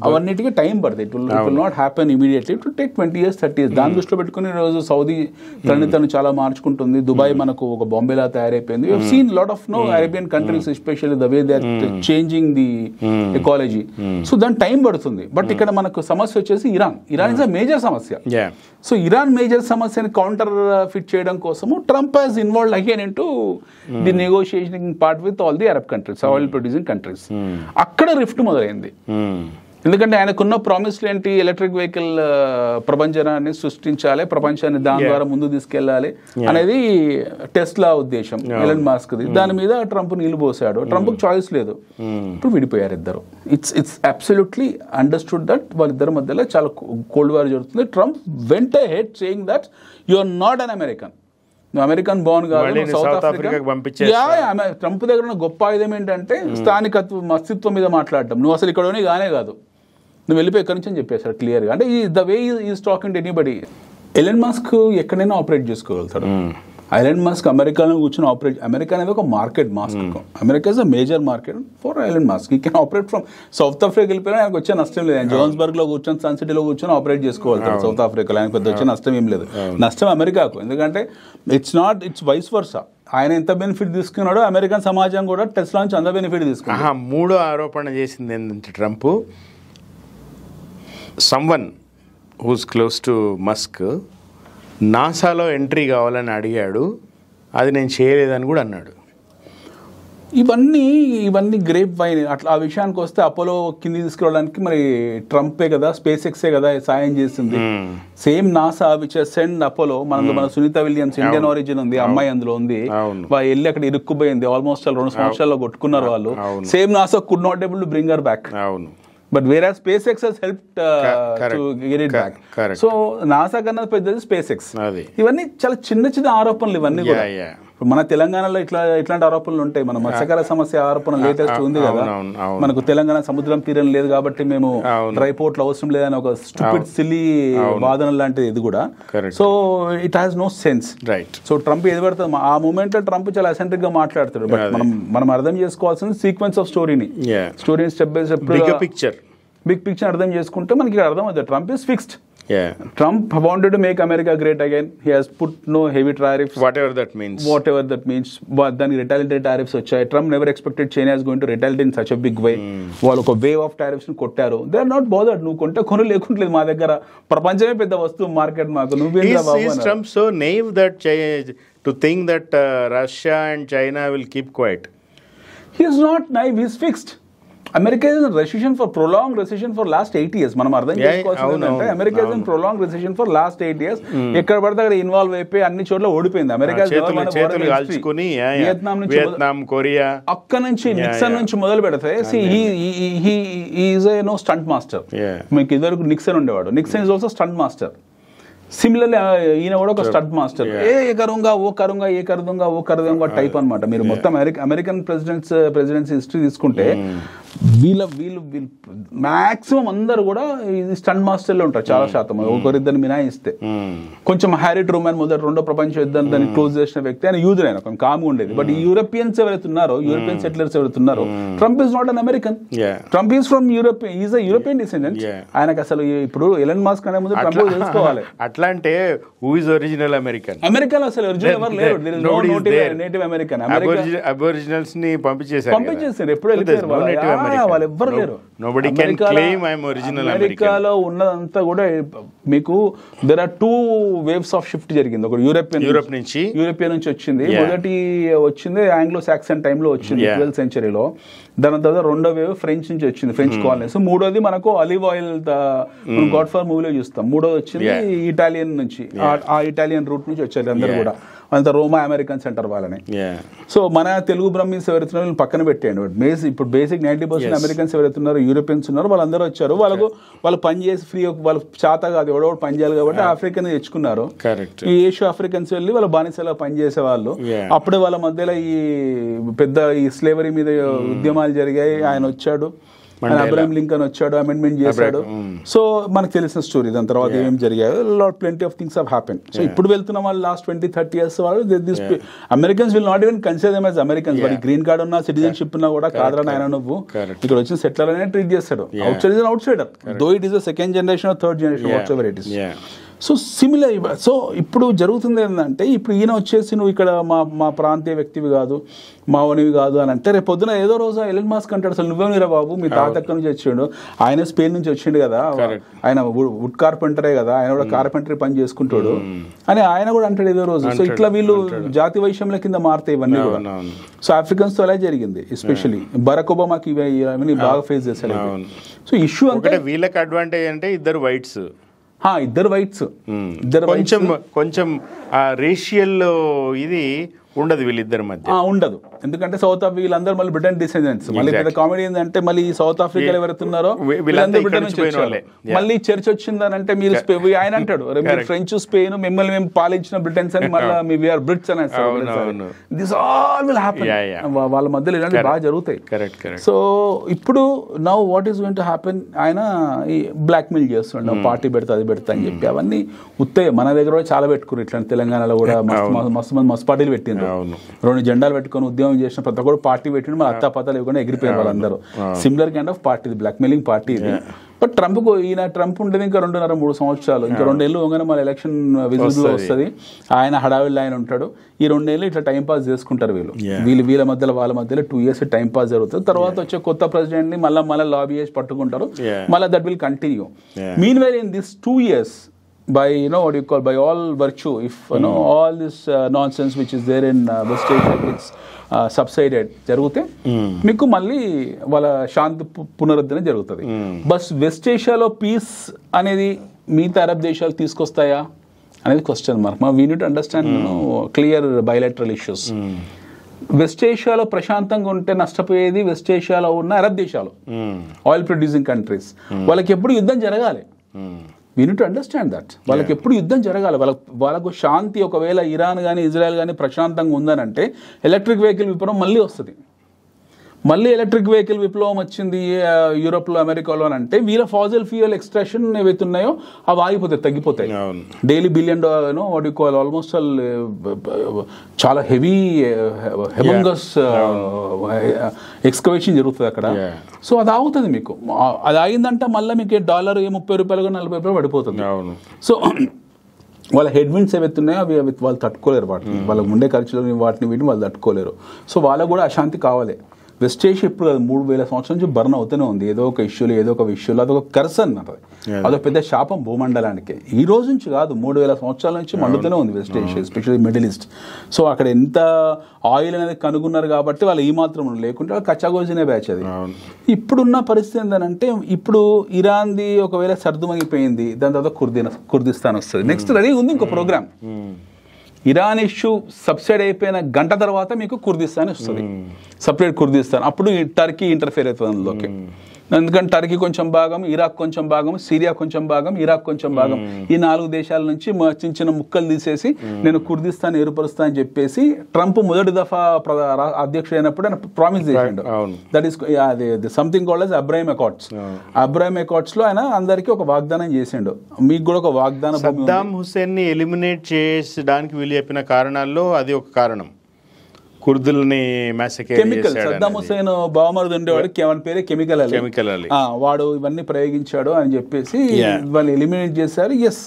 అవన్నిటికీ టైం పడుతుంది. It will not happen immediately. It will take 20 years 30 years. దాని దృష్టిలో పెట్టుకుని ఈరోజు సౌదీ తను చాలా మార్చుకుంటుంది. దుబాయ్ మనకు ఒక బాంబేలా తయారైపోయింది. You seen lot of Arabian countries especially the way they are changing the ecology. So దాని టైం పడుతుంది. బట్ ఇక్కడ మనకు సమస్య వచ్చేసి ఇరాన్ ఇస్ అ మేజర్ సమస్య. సో ఇరాన్ మేజర్ సమస్యని కౌంటర్ ఫిట్ చేయడం కోసము Trump has involved again into the negotiation part with all the Arab countries, oil producing countries. అక్కడ రిఫ్ట్ మొదలైంది. ఎందుకంటే ఆయనకున్న ప్రామిస్లు ఏంటి? ఎలక్ట్రిక్ వెహికల్ ప్రపంచాన్ని సృష్టించాలి, ప్రపంచాన్ని దాని ద్వారా ముందు తీసుకెళ్లాలి అనేది టెస్లా ఉద్దేశం, ఎలన్ మాస్క్ది. దాని మీద ట్రంప్ నీళ్లు పోసాడు. ట్రంప్ చాయిస్ లేదు. ఇప్పుడు విడిపోయారు ఇద్దరు. ఇట్స్ అబ్సల్యూట్లీ అండర్స్టూడ్ దట్ వాళ్ళిద్దరి మధ్యలో చాలా కోల్డ్ వార్ జరుగుతుంది. Trump went ahead saying that you are not an American, నువ్వు అమెరికన్ బాన్ కాదు, సౌత్ ఆఫ్రికా. ట్రంప్ దగ్గర ఉన్న గొప్ప ఆయుధం ఏంటంటే స్థానికత్వం, అస్తిత్వం మీద మాట్లాడటం. నువ్వు అసలు ఇక్కడ కానే కాదు, నువ్వు వెళ్ళిపోయి ఎక్కడి నుంచి అని చెప్పేశాడు క్లియర్గా. అంటే the way is talking to anybody. Elon Musk ఎక్కడైనా ఆపరేట్ చేసుకోగలుగుతాడు. ఎలన్ మాస్క్ అమెరికాలో కూర్చొని ఆపరేట్, అమెరికా అనేది ఒక market. America is a major market for Elon Musk. He can operate from South Africa వెళ్ళిపోయినా ఆయనకు వచ్చే నష్టం లేదు. ఆయన జోహాన్స్బర్గ్ లో కూర్చొని, సన్ సిటీలో కూర్చొని ఆపరేట్ చేసుకోగలుగుతాడు సౌత్ ఆఫ్రికాలో. ఆయనకు పెద్ద వచ్చే నష్టం ఏం లేదు. నష్టం అమెరికాకు. ఎందుకంటే ఇట్స్ వైస్ వర్సా. ఆయన ఎంత బెనిఫిట్ తీసుకున్నాడో అమెరికన్ సమాజం కూడా టెస్లా నుంచి అంత బెనిఫిట్ తీసుకున్నాడు. మూడో ఆరోపణ చేసింది ఏంటంటే Trump, someone who's close to Musk నాసాలో ఎంట్రీ కావాలని అడిగాడు, అది నేను చేయలేదని కూడా అన్నాడు. ఇవన్నీ గ్రేప్ వైన్. అట్లా ఆ విషయానికి వస్తే అపోలో కింది తీసుకురావడానికి మరి ట్రంపే కదా, స్పేస్ ఎక్సే కదా సాయం చేసింది. Same NASA which send Apollo, మన సునీత విలియమ్స్ ఇండియన్ ఆరిజిన్ ఉంది, అమ్మాయి అందులో ఉంది, వెళ్ళి అక్కడ ఇరుక్కుపోయింది. ఆల్మోస్ట్ 2 సంవత్సరాల్లో కొట్టుకున్నారు వాళ్ళు. Same NASA could not able to bring her back. But whereas SpaceX has helped to get it back. So NASA కన్నా పెద్దది SpaceX. ఇవన్నీ చాలా చిన్న ఆరోపణలు ఇవన్నీ కూడా. మన తెలంగాణలో ఇట్లాంటి ఆరోపణలు ఉంటాయి. మన మత్స్యకార సమస్య ఆరోపణ లేటెస్ట్ ఉంది కదా, మనకు తెలంగాణ సముద్రం తీరం లేదు కాబట్టి మేము డ్రై పోర్ట్లు అవసరం లేదని ఒక స్టూపిడ్ సిల్లీ వాదన లాంటిది ఇది కూడా. So it has no sense. So Trump ఏది పడుతుంది ఆ మూమెంట్ లో ట్రంప్ చాలా అసెంట్రిక్ గా మాట్లాడతాడు. బట్ మనం అర్థం చేసుకోవాల్సింది సీక్వెన్స్ ఆఫ్ స్టోరీని step by step big picture అర్థం చేసుకుంటే మనకి అర్థం అవుతుంది. Trump is fixed. Trump wanted to make America great again. He has put no heavy tariffs. Whatever that means. But then retaliatory tariffs వచ్చాయి. Trump never expected China is going to retaliate in such a big way. వాళ్ళు ఒక wave of tariffs ని కొట్టారు. They are not bothered. నువ్వు కొంటే కొను లేకుంటలేదు మా దగ్గర, ప్రపంచమే పెద్ద వస్తువు మార్కెట్ మాకు. Is Trump so naive that to think that Russia and China will keep quiet? He is not naive. He is fixed. America is in recession for prolonged recession for last 8 years. మనం అర్థం చేసుకోవాల్సింది అంటే America is in prolonged recession for last 8 years. ఎక్కడ పడితే అక్కడ involve అయిపోయి అన్ని చోట్ల ఓడిపోయింది అమెరికా. వియత్నాం, కొరియా, అక్కడ నుంచి నిక్సన్ నుంచి మొదలు పెడితే he is a stunt master. మీకు ఇదివరకు నిక్సన్ ఉండేవాడు. Nixon is also stunt master. Similarly ఈయన కూడా ఒక స్టంట్ మాస్టర్. ఏ కరుంగా ఓ కరుంగా, ఏ కరుదుంగా ఓ కరుదుంగా టైప్ అనమాట. మీరు మొత్తం అమెరికన్ ప్రెసిడెన్సీ హిస్టరీ తీసుకుంటే వీళ్ళు మాక్సిమం అందరు కూడా స్టంట్ మాస్టర్లు ఉంటారు చాలా శాతం, ఒకరిద్దరు మినాయిస్తే. కొంచెం హ్యారీ ట్రూమన్ మొదటి 2వ ప్రపంచ యుద్ధం దాన్ని క్లోజ్ చేసిన వ్యక్తి, ఆయన యూజర్, ఆయన కొంచెం కామ్గా ఉండేది. బట్ ఈ యూరోపియన్స్ ఎవరైతే ఉన్నారో, యూరోపియన్ సెటిలర్స్ ఎవరైతే ఉన్నారో, Trump is not an American. Trump is from Europe, is a European descendant. ఆయనకు అసలు ఇప్పుడు ఎలన్ మాస్క్ అనే ముందు ట్రంప్ తెలుసుకోవాలి. అట్లా అంటే హూ ఇస్ ఒరిజినల్ అమెరికన్? అమెరికాలో అసలు ఒరిజినల్ ఎవరు లేరు. Native American. అబోరిజినల్స్ ని పంపించేశారు. ఎప్పుడు వెళ్ళిపోయారు వాళ్ళు, ఎవ్వరు లేరు. అమెరికాలో ఉన్నదంతా కూడా మీకు there are 2 waves of shift జరిగింది. ఒకటి యూరోప్ నుంచి వచ్చింది. మొదటి వచ్చింది ఆంగ్లో సాక్సన్ టైంలో వచ్చింది 12th centuryలో. దాని తర్వాత 2వ వేవ్ ఫ్రెంచ్ నుంచి వచ్చింది, ఫ్రెంచ్ కాలనీస్. 3వది మనకు ఆలివ్ ఆయిల్ గాడ్ ఫాదర్ మూవీలో చూస్తాం. 3వది వచ్చింది ఇటాలియన్ నుంచి, ఆ ఇటాలియన్ రూట్ నుంచి వచ్చారు అందరు కూడా. అంత రోమా అమెరికన్ సెంటర్ వాళ్ళని. సో మన తెలుగు బ్రహ్మీన్స్ ఎవరైతున్నారు పక్కన పెట్టేయండి. ఇప్పుడు బేసిక్ 90% అమెరికన్స్ ఎవరైతున్నారు, యూరోపియన్స్ ఉన్నారు, వాళ్ళందరూ వచ్చారు. వాళ్ళు పని చేసి ఫ్రీ, వాళ్ళు చేత కాదు ఎవడో పని చేయాలి కాబట్టి ఆఫ్రికన్ తెచ్చుకున్నారు. ఈ ఏషియా ఆఫ్రికన్స్ వెళ్ళి వాళ్ళ బానిసలో పని చేసే వాళ్ళు. అప్పుడే వాళ్ళ మధ్యలో ఈ పెద్ద ఈ స్లేవరీ మీద ఉద్యమాలు జరిగాయి. ఆయన వచ్చాడు, అబ్రహం లింకన్ వచ్చాడు, అమెండ్మెంట్ చేశాడు. సో మనకు తెలిసిన స్టోరీ. దాని తర్వాత ఏమేమి జరిగాయో plenty of things have happen. సో ఇప్పుడు వెళ్తున్న వాళ్ళు లాస్ట్ 20-30 years వాళ్ళు Americans will not even consider them as Americans. వాడి గ్రీన్ కార్డ్ ఉన్నా, సిటిజన్షిప్ ఉన్నా కూడా కాదరా నాయన నువ్వు ఇక్కడ వచ్చిన సెటిలర్ అనే ట్రీట్ చేస్తాడు. Out side is out cider, though it is second generation, third generation, what ever it is. So similar. So ఇప్పుడు జరుగుతుంది ఏంటంటే, ఇప్పుడు ఈయన వచ్చేసి నువ్వు ఇక్కడ మా ప్రాంతీయ వ్యక్తివి కాదు, మావనివి కాదు అని అంటే, రేపు పొద్దున ఏదో రోజు ఎలన్ మాస్క్ అంటాడు, అసలు నువ్వేమిరా బాబు, మీ తాత ఎక్కడి నుంచి వచ్చిండు, ఆయన స్పెయిన్ నుంచి వచ్చిండు కదా, ఆయన వుడ్ కార్పెంటరే కదా, ఆయన కూడా కార్పెంటరీ పని చేసుకుంటాడు అని ఆయన కూడా అంటాడు ఏదో రోజు. సో ఇట్లా వీళ్ళు జాతి వైషమ్య కింద మారుతాయి ఇవన్నీ కూడా. సో ఆఫ్రికన్స్ తో అలా జరిగింది. ఎస్పెషల్లీ బరాక్ ఒబామాకి ఇవన్నీ బాగా ఫేస్ చేశారు. సో ఇష్యూ అంటే వీళ్ళకి అడ్వాంటేజ్ అంటే ఇద్దరు వైట్స్, కొంచెం రేషియల్ ఇది ఉండదు వీళ్ళిద్దరి మధ్య, ఉండదు. ఎందుకంటే సౌత్ ఆఫ్రికా వీళ్ళందరూ మళ్ళీ బ్రిటన్ డిసెండెంట్స్. మళ్ళీ పెద్ద కామెడీ ఏంటంటే, మళ్ళీ సౌత్ ఆఫ్రికాలో ఎవరుతున్నారో వీళ్ళందరూ బ్రిటన్ నుంచి వచ్చారు. మళ్ళీ చర్చ్ వచ్చిందని అంటే మీరు ఆయన అంటాడు, ఫ్రెంచ్ స్పెయిన్ మిమ్మల్ని మేము పాలించిన బ్రిటన్స్ అని, మళ్ళీ వీఆర్ బ్రిట్స్ అని అంటారు. This all will happen. వాళ్ళ మధ్యలో ఇలాంటి బాగా జరుగుతాయి. సో ఇప్పుడు now what is going to happen, ఆయన బ్లాక్ మెయిల్ చేస్తుండ, పార్టీ పెడతా అది పెడతా అని చెప్పి. అవన్నీ ఉత్తే మన దగ్గర కూడా చాలా పెట్టుకున్నారు. ఇట్లా తెలంగాణలో కూడా మస్తు మంది మస్తు పార్టీలు పెట్టిండ్రు. 2 జెండాలు పెట్టుకుని ఉద్యమం చేసిన ప్రతి ఒక్కరు పార్టీ పెట్టిన, మన అత్తా లేకుండా ఎగిరిపోయారు వాళ్ళందరూ. Similar kind of party, black mailing party ఇది. బట్ ట్రంప్ ఉండేది ఇంకా 2.5-3 సంవత్సరాలు, ఇంకా 2 ఏళ్ళు ఉండగానే మన ఎలక్షన్ విజిబుల్ వస్తుంది. ఆయన హడావిడిలో ఆయన ఉంటాడు. ఈ 2 ఏళ్ళు ఇట్లా టైం పాస్ చేసుకుంటారు వీళ్ళ మధ్యలో వాళ్ళ మధ్యలో 2 years టైం పాస్ జరుగుతుంది. తర్వాత వచ్చే కొత్త ప్రెసిడెంట్ ని మళ్ళీ లాబీ చేసి పట్టుకుంటారు. మళ్ళీ that will continue. Mean while in this 2 years by what you call, by all virtue, if all this nonsense which is there in West Asia gets subsided జరిగితే మీకు మళ్ళీ వాళ్ళ శాంతి పునరుద్ధరణ జరుగుతుంది. బస్ వెస్ట్ ఏషియాలో పీస్ అనేది మిగతా అరబ్ దేశాలు తీసుకొస్తాయా అనేది question mark. We need to understand clear bilateral issues. West ఏషియాలో ప్రశాంతంగా ఉంటే నష్టపోయేది వెస్ట్ ఏషియాలో ఉన్న అరబ్ దేశాలు, ఆయిల్ ప్రొడ్యూసింగ్ కంట్రీస్. వాళ్ళకి ఎప్పుడు యుద్ధం జరగాలి. We need to understand that. వాళ్ళకి ఎప్పుడు యుద్ధం జరగాలి. వాళ్ళకు శాంతి, ఒకవేళ ఇరాన్ కానీ ఇజ్రాయెల్ కానీ ప్రశాంతంగా ఉందనంటే ఎలక్ట్రిక్ వెహికల్ విప్లవం మళ్ళీ వస్తుంది. మళ్ళీ ఎలక్ట్రిక్ వెహికల్ విప్లవం వచ్చింది యూరోప్లో, అమెరికాలో అని అంటే వీళ్ళ ఫాజిల్ ఫ్యూయల్ ఎక్స్ట్రాక్షన్ ఏవైతే ఉన్నాయో అవి ఆగిపోతాయి, తగ్గిపోతాయి. Daily $1 billion what you call almost చాలా హెవీ హెమంగస్ ఎక్స్కవేషన్ జరుగుతుంది అక్కడ. సో అది ఆగుతుంది మీకు. అది ఆగిందంటే మళ్ళీ మీకు $30 $30 $40 పడిపోతుంది. సో వాళ్ళ హెడ్విండ్స్ ఏవైతే ఉన్నాయో అవి వాళ్ళు తట్టుకోలేరు. వాటిని వాళ్ళకి ఉండే ఖర్చులు వాటిని వీటిని వాళ్ళు తట్టుకోలేరు. సో వాళ్ళకు కూడా అశాంతి కావాలి. వెస్ట్ ఏషియా ఇప్పుడు 3000 సంవత్సరాల నుంచి బర్న్ అవుతూనే ఉంది. ఏదో ఒక ఇష్యూలో అదొక కర్సన్ అన్నది. అదొక పెద్ద శాపం భూమండలానికి. ఈ రోజు నుంచి కాదు, 3000 సంవత్సరాల నుంచి మండుతూనే ఉంది west Asia, especially middle east. So అక్కడ ఎంత ఆయిల్ అనేది కనుగొన్నారు కాబట్టి వాళ్ళు ఈ మాత్రం లేకుంటే వాళ్ళు కచ్చాగోజినే బ్యాచ్ అది. ఇప్పుడున్న పరిస్థితి ఏంటంటే, ఇప్పుడు ఇరాన్ది ఒకవేళ సర్దుమగిపోయింది, దాని తర్వాత కుర్దిస్తాన్ వస్తుంది. నెక్స్ట్ రెడీ ఉంది ఇంకో ప్రోగ్రామ్. ఇరాన్ ఇష్యూ సబ్సైడ్ అయిపోయిన గంట తర్వాత మీకు కుర్దిస్తాన్ వస్తుంది, సపరేట్ కుర్దిస్తాన్. అప్పుడు టర్కీ ఇంటర్ఫేర్ అవుతుంది అందులోకి. ఎందుకంటే టర్కీ కొంచెం భాగం, ఇరాక్ కొంచెం భాగం, సిరియా కొంచెం భాగం, ఇరాక్ కొంచెం భాగం. ఈ 4 దేశాల నుంచి చిన్న చిన్న ముక్కలు తీసేసి నేను కుర్దిస్తాన్ ఏర్పరుస్తా అని చెప్పేసి ట్రంప్ మొదటి దఫా అధ్యక్షుడు అయినప్పుడు ఆయన ప్రామిస్ చేసిండు. That is something called as Abraham Accords. Abraham Accords లో ఆయన అందరికీ ఒక వాగ్దానం చేసిండు, మీకు కూడా ఒక వాగ్దానం. సద్దాం హుస్సేన్ ని ఎలిమినేట్ చేయడానికి వీళ్ళు చెప్పిన కారణాల్లో అది ఒక కారణం. కుర్దుల్ని కెమికల్, సద్దాం హుస్సేన్ బావమరుదు ఉండేవాడు, పేరే కెమికల్ అలీ. వాడు ఇవన్నీ ప్రయోగించాడు అని చెప్పేసి వాళ్ళు ఎలిమినేట్ చేశారు. ఎస్,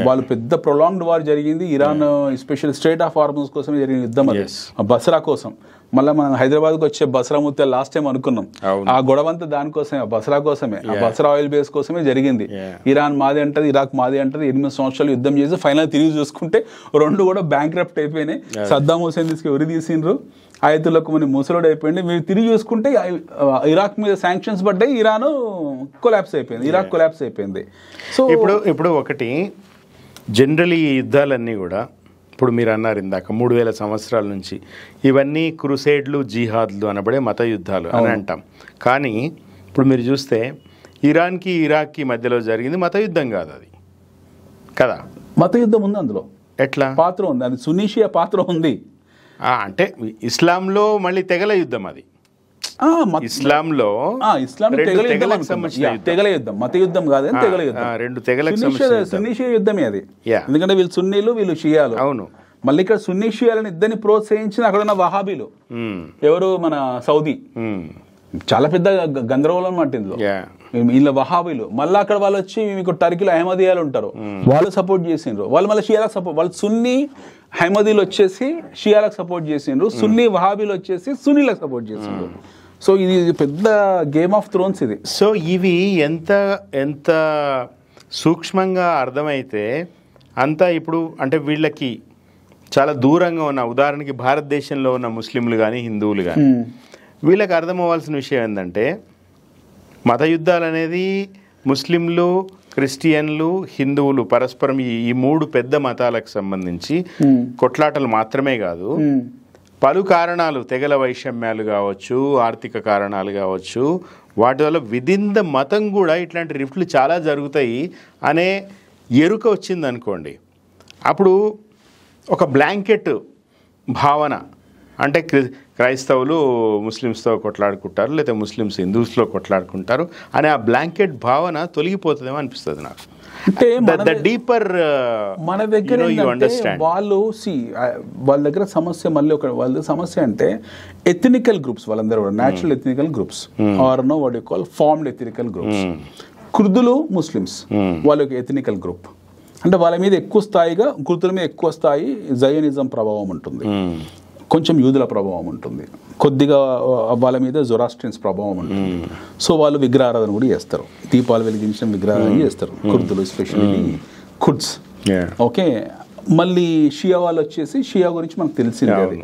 వాళ్ళు పెద్ద ప్రొలాంగ్డ్ వార్ జరిగింది. Iran especial strait of Hormuz కోసం జరిగిన యుద్ధం అది, బస్రా కోసం. మళ్ళీ మనం హైదరాబాద్కి వచ్చే బస్రా ముత్తే లాస్ట్ టైం అనుకున్నాం. ఆ గొడవంతా దానికోసమే, బస్రా కోసమే, ఆ బస్రా ఆయిల్ బేస్ కోసమే జరిగింది. ఇరాన్ మాది అంటది, ఇరాక్ మాది అంటది. 8 సంవత్సరాలు యుద్ధం చేసి ఫైనల్ తిరిగి చూసుకుంటే 2 కూడా బ్యాంక్రప్ట్ అయిపోయినాయి. సద్దాం హుస్సేన్ తీసుకు ఉరి తీసిండ్రు, ఆయతులకు మన ముసలోడు అయిపోయింది. మీరు తిరిగి చూసుకుంటే ఇరాక్ మీద శాంక్షన్స్ పడ్డాయి, ఇరాన్ కొలాప్స్ అయిపోయింది, ఇరాక్ కొలాప్స్ అయిపోయింది. సో ఇప్పుడు ఒకటి జనరల్ ఈ యుద్ధాలన్నీ కూడా ఇప్పుడు మీరు అన్నారు ఇందాక 3000 సంవత్సరాల నుంచి ఇవన్నీ క్రుసేడ్లు, జిహాద్లు అనబడే మత యుద్ధాలు అని అంటాం. కానీ ఇప్పుడు మీరు చూస్తే ఇరాన్కి ఇరాక్కి మధ్యలో జరిగింది మత యుద్ధం కాదు, అది కదా. మత యుద్ధం ఉంది అందులో, ఎట్లా పాత్ర ఉంది, అది సున్నీషియా పాత్ర ఉంది. అంటే ఇస్లాంలో మళ్ళీ తెగల యుద్ధం అది. ఇస్లాంలో తెగల యుద్ధం, మత యుద్ధం కాదు, తెగల యుద్ధం. 2 తెగలకు సున్నీషియా యుద్ధమే అది. ఎందుకంటే వీళ్ళు సున్నీలు, వీళ్ళు షియాలు. అవును. మళ్ళీ ఇక్కడ సున్నీ షియాలను ఇద్దరిని ప్రోత్సహించిన అక్కడ ఉన్న వహాబీలు, ఎవరు మన సౌదీ, చాలా పెద్ద గందరగోళం అన్నమాట ఇందులో. వీళ్ళ వహాబీలు. మళ్ళీ అక్కడ వాళ్ళు వచ్చి మీకు టర్కీలో అహ్మదీయాలు ఉంటారు, వాళ్ళు సపోర్ట్ చేసిండ్రు. వాళ్ళు మళ్ళీ షియాలకు సపోర్ట్, వాళ్ళు సున్నీ అహ్మదీలు వచ్చేసి షియాలకు సపోర్ట్ చేసిండ్రు, సున్నీ వహాబీలు వచ్చేసి సున్నీలకు సపోర్ట్ చేసిండ్రు. సో ఇది పెద్ద గేమ్ ఆఫ్ థ్రోన్స్ ఇది. సో ఇవి ఎంత ఎంత సూక్ష్మంగా అర్థమైతే అంతా ఇప్పుడు అంటే వీళ్ళకి చాలా దూరంగా ఉన్న, ఉదాహరణకి భారతదేశంలో ఉన్న ముస్లింలు కానీ హిందువులు కానీ వీళ్ళకి అర్థం అవ్వాల్సిన విషయం ఏంటంటే మత యుద్ధాలు అనేది ముస్లింలు, క్రిస్టియన్లు, హిందువులు పరస్పరం ఈ 3 పెద్ద మతాలకు సంబంధించి కొట్లాటలు మాత్రమే కాదు, పలు కారణాలు, తెగల వైషమ్యాలు కావచ్చు, ఆర్థిక కారణాలు కావచ్చు, వాటి వల్ల విదిన్ ద మతం కూడా ఇట్లాంటి రిఫ్ట్లు చాలా జరుగుతాయి అనే ఎరుక వచ్చింది అనుకోండి. అప్పుడు ఒక బ్లాంకెట్ భావన, అంటే క్రైస్తవులు ముస్లిమ్స్తో కొట్లాడుకుంటారు, లేకపోతే ముస్లిమ్స్ హిందూస్లో కొట్లాడుకుంటారు అనే ఆ బ్లాంకెట్ భావన తొలగిపోతుందేమో అనిపిస్తుంది నాకు. అంటే మన దగ్గర వాళ్ళు వాళ్ళ దగ్గర సమస్య మళ్ళీ వాళ్ళ సమస్య అంటే ఎథనికల్ గ్రూప్స్, వాళ్ళందరూ కూడా natural ethnical groups are no what you call formed ethnical groups. కుర్దులు, ముస్లిమ్స్ వాళ్ళకి ఎథనికల్ గ్రూప్. అంటే వాళ్ళ మీద ఎక్కువ స్థాయిగా, కుర్దుల మీద ఎక్కువ స్థాయి జయనిజం ప్రభావం ఉంటుంది, కొంచెం యూదుల ప్రభావం ఉంటుంది, కొద్దిగా వాళ్ళ మీద జొరాస్ట్రియన్స్ ప్రభావం ఉంటుంది. సో వాళ్ళు విగ్రహారాధన కూడా చేస్తారు, దీపాలు వెలిగించిన విగ్రహారాధన చేస్తారు కుర్దులు, ఎస్పెషల్లీ ఖుడ్స్. ఓకే, మళ్ళీ షియా వాళ్ళు వచ్చేసి షియా గురించి మనకు తెలిసింది అది.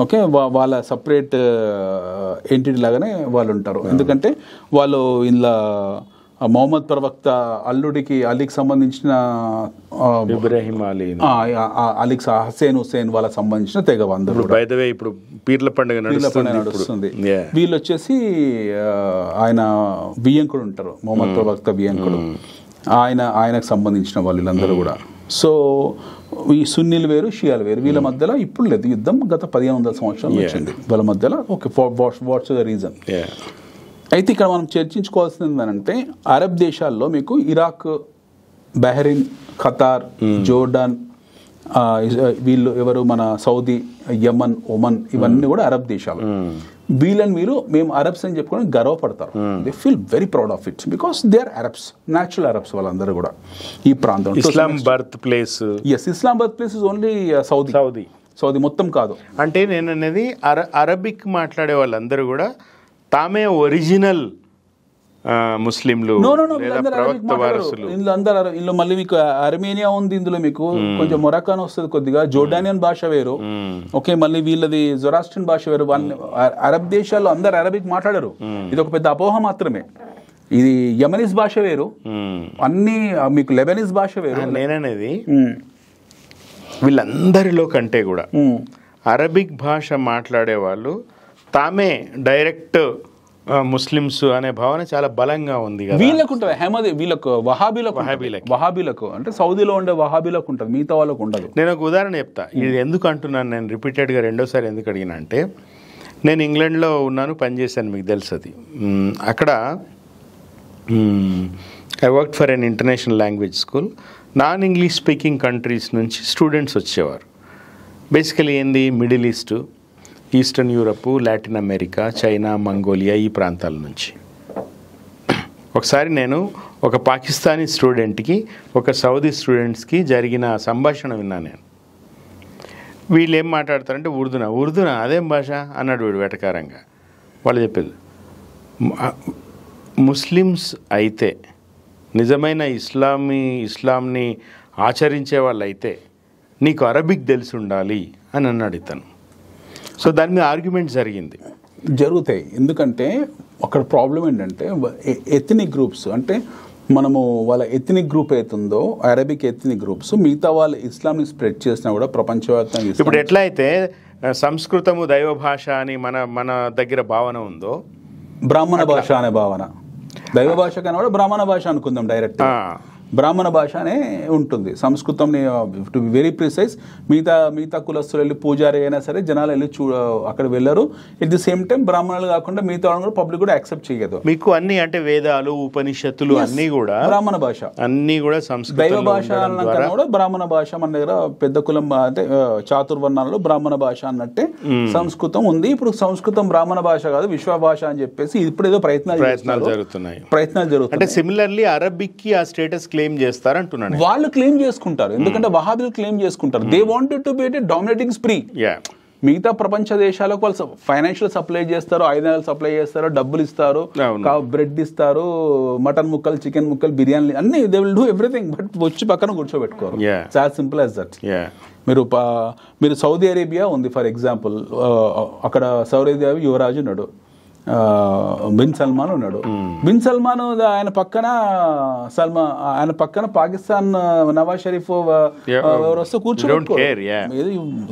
ఓకే, వాళ్ళ సపరేట్ ఎంటిటీ లాగానే వాళ్ళు ఉంటారు. ఎందుకంటే వాళ్ళు ఇలా మొహమ్మద్ ప్రవక్త అలీకి సంబంధించిన ఇబ్రాహిం అలీ, అలీకి హుసేన్ వాళ్ళకి సంబంధించిన తెగ అందరూ. ఇప్పుడు పీర్ల పండుగ నడుస్తుంది. వీళ్ళు వచ్చేసి ఆయన వియంకుడు ఉంటారు, మొహమ్మద్ ప్రవక్త వియంకుడు, ఆయనకు సంబంధించిన వాళ్ళు వీళ్ళందరూ కూడా. సో ఈ సున్నీలు వేరు, షియాలు వేరు. వీళ్ళ మధ్యలో ఇప్పుడు లేదు యుద్ధం, గత 1500 సంవత్సరాలు వచ్చింది వాళ్ళ మధ్యలో. Okay, what's the reason. అయితే ఇక్కడ మనం చర్చించుకోవాల్సింది ఏంటంటే అరబ్ దేశాల్లో మీకు ఇరాక్, బహ్రెయిన్, ఖతార్, జోర్డాన్, వీళ్ళు ఎవరు మన సౌదీ, యమన్, ఒమన్, ఇవన్నీ కూడా అరబ్ దేశాలు. వీళ్ళని మేము అరబ్స్ అని చెప్పుకొని గర్వపడతారు. They feel very proud of it because they are Arabs, natural Arabs వాళ్ళందరూ కూడా ఈ ప్రాంతం. Islam birth place. Islam birth place is only Saudi మొత్తం కాదు. అంటే నేను అనేది అరబిక్ మాట్లాడే వాళ్ళందరూ కూడా తామే ఒరిజినల్ ముస్లింలు, ఇందులో మళ్ళీ మీకు అర్మేనియా ఉంది, ఇందులో మీకు కొంచెం మొరాకాన్ వస్తుంది, కొద్దిగా జోర్డానియన్ భాష వేరు. ఓకే, మళ్ళీ వీళ్ళది జొరాస్ట్రియన్ భాష వేరు. అరబ్ దేశాల్లో అందరు అరబిక్ మాట్లాడరు, ఇది ఒక పెద్ద అపోహ మాత్రమే. ఇది యమనీస్ భాష వేరు, అన్ని మీకు లెబనీస్ భాష వేరు. నేననేది వీళ్ళందరిలో కంటే కూడా అరబిక్ భాష మాట్లాడే వాళ్ళు తామే డైరెక్ట్ ముస్లిమ్స్ అనే భావన చాలా బలంగా ఉంది కదా. వీళ్ళకు ఉంటుంది, వీళ్ళకు వహాబీలకు అంటే సౌదీలో ఉండే వహాబీలకు ఉంటుంది, మిగతా వాళ్ళకు ఉండదు. నేను ఒక ఉదాహరణ చెప్తా, ఇది ఎందుకు అంటున్నాను. నేను రిపీటెడ్గా రెండోసారి ఎందుకు అడిగినా అంటే, నేను ఇంగ్లాండ్లో ఉన్నాను, పనిచేశాను, మీకు తెలుసు అది. అక్కడ I work for an international language school. Non English speaking countries నుంచి స్టూడెంట్స్ వచ్చేవారు. బేసికలీ ఏంది, Middle East, Eastern Europe, Latin America, China, Mongolia, ఈ ప్రాంతాల నుంచి. ఒకసారి నేను ఒక పాకిస్తానీ స్టూడెంట్కి, ఒక సౌదీ స్టూడెంట్స్కి జరిగిన సంభాషణ విన్నాను నేను. వీళ్ళు ఏం మాట్లాడతారంటే ఉర్దూనా అదేం భాష అన్నాడు వీడు వెటకారంగా. వాళ్ళు చెప్పేది, ముస్లిమ్స్ అయితే, నిజమైన ఇస్లాంని ఆచరించే వాళ్ళు అయితే నీకు అరబిక్ తెలిసి ఉండాలి అని అన్నాడు ఇతను. సో దాని మీద ఆర్గ్యుమెంట్ జరుగుతాయి. ఎందుకంటే అక్కడ ప్రాబ్లం ఏంటంటే ఎథనిక్ గ్రూప్స్, అంటే మనము వాళ్ళ ఎథనిక్ గ్రూప్ అవుతుందో అరబిక్ ఎథనిక్ గ్రూప్స్, మిగతా వాళ్ళు ఇస్లాంని స్ప్రెడ్ చేసినా కూడా ప్రపంచవ్యాప్తంగా. ఇప్పుడు ఎట్లా అయితే సంస్కృతము దైవ భాష అని మన దగ్గర భావన ఉందో, బ్రాహ్మణ భాష అనే భావన, దైవ భాష కన్నా కూడా బ్రాహ్మణ భాష అనుకుందాం డైరెక్ట్. బ్రాహ్మణ భాష అనే ఉంటుంది. సంస్కృతంని టు బి వెరీ ప్రిసైజ్, మిగతా కులస్తులు వెళ్ళి పూజారి అయినా సరే జనాలు వెళ్ళి అక్కడ వెళ్ళరు. ఎట్ ది సేమ్ టైం బ్రాహ్మణులు కాకుండా మిగతా వాళ్ళని కూడా పబ్లిక్ కూడా యాక్సెప్ట్ చేయదు. మీకు అన్ని అంటే వేదాలు, ఉపనిషత్తులు అన్ని కూడా బ్రాహ్మణ భాష, అన్ని కూడా సంస్కృత దైవ భాష అన్నా కూడా బ్రాహ్మణ భాష. మన దగ్గర పెద్ద కులం అంటే చాతుర్వర్ణాలలో బ్రాహ్మణ భాష అన్నట్టే సంస్కృతం ఉంది. ఇప్పుడు సంస్కృతం బ్రాహ్మణ భాష కాదు, విశ్వ భాష అని చెప్పేసి ఇప్పుడు ఏదో ప్రయత్నాలు జరుగుతున్నాయి. అంటే సిమిలర్లీ అరబిక్ కి ఆ స్టేటస్ క్లెయిమ్ చేస్తారు అంటున్నాను. వాళ్ళు క్లెయిమ్ చేసుకుంటారు, ఎందుకంటే వహాబీలు క్లెయిమ్ చేసుకుంటారు. They wanted to be a dominating spree. మిగతా ప్రపంచ దేశాలకు వాళ్ళు ఫైనాన్షియల్ సప్లై చేస్తారు, ఆయుధాలు సప్లై చేస్తారు, డబ్బులు ఇస్తారు, బ్రెడ్ ఇస్తారు, మటన్ ముక్కలు, చికెన్ ముక్కలు, బిర్యానీ అన్ని they will do everything. But వచ్చి పక్కన కూర్చోబెట్టుకోరు. It's as simple as that. మీరు సౌదీ అరేబియా ఉంది ఫర్ ఎగ్జాంపుల్, అక్కడ సౌదీ అరేబియా యువరాజు ఉన్నాడు, బిన్ సల్మాన్ ఉన్నాడు. బిన్ సల్మాన్ ఆయన పక్కన పాకిస్తాన్ నవాజ్ షరీఫ్ ఎవరు వస్తే కూర్చోబెట్టుకో,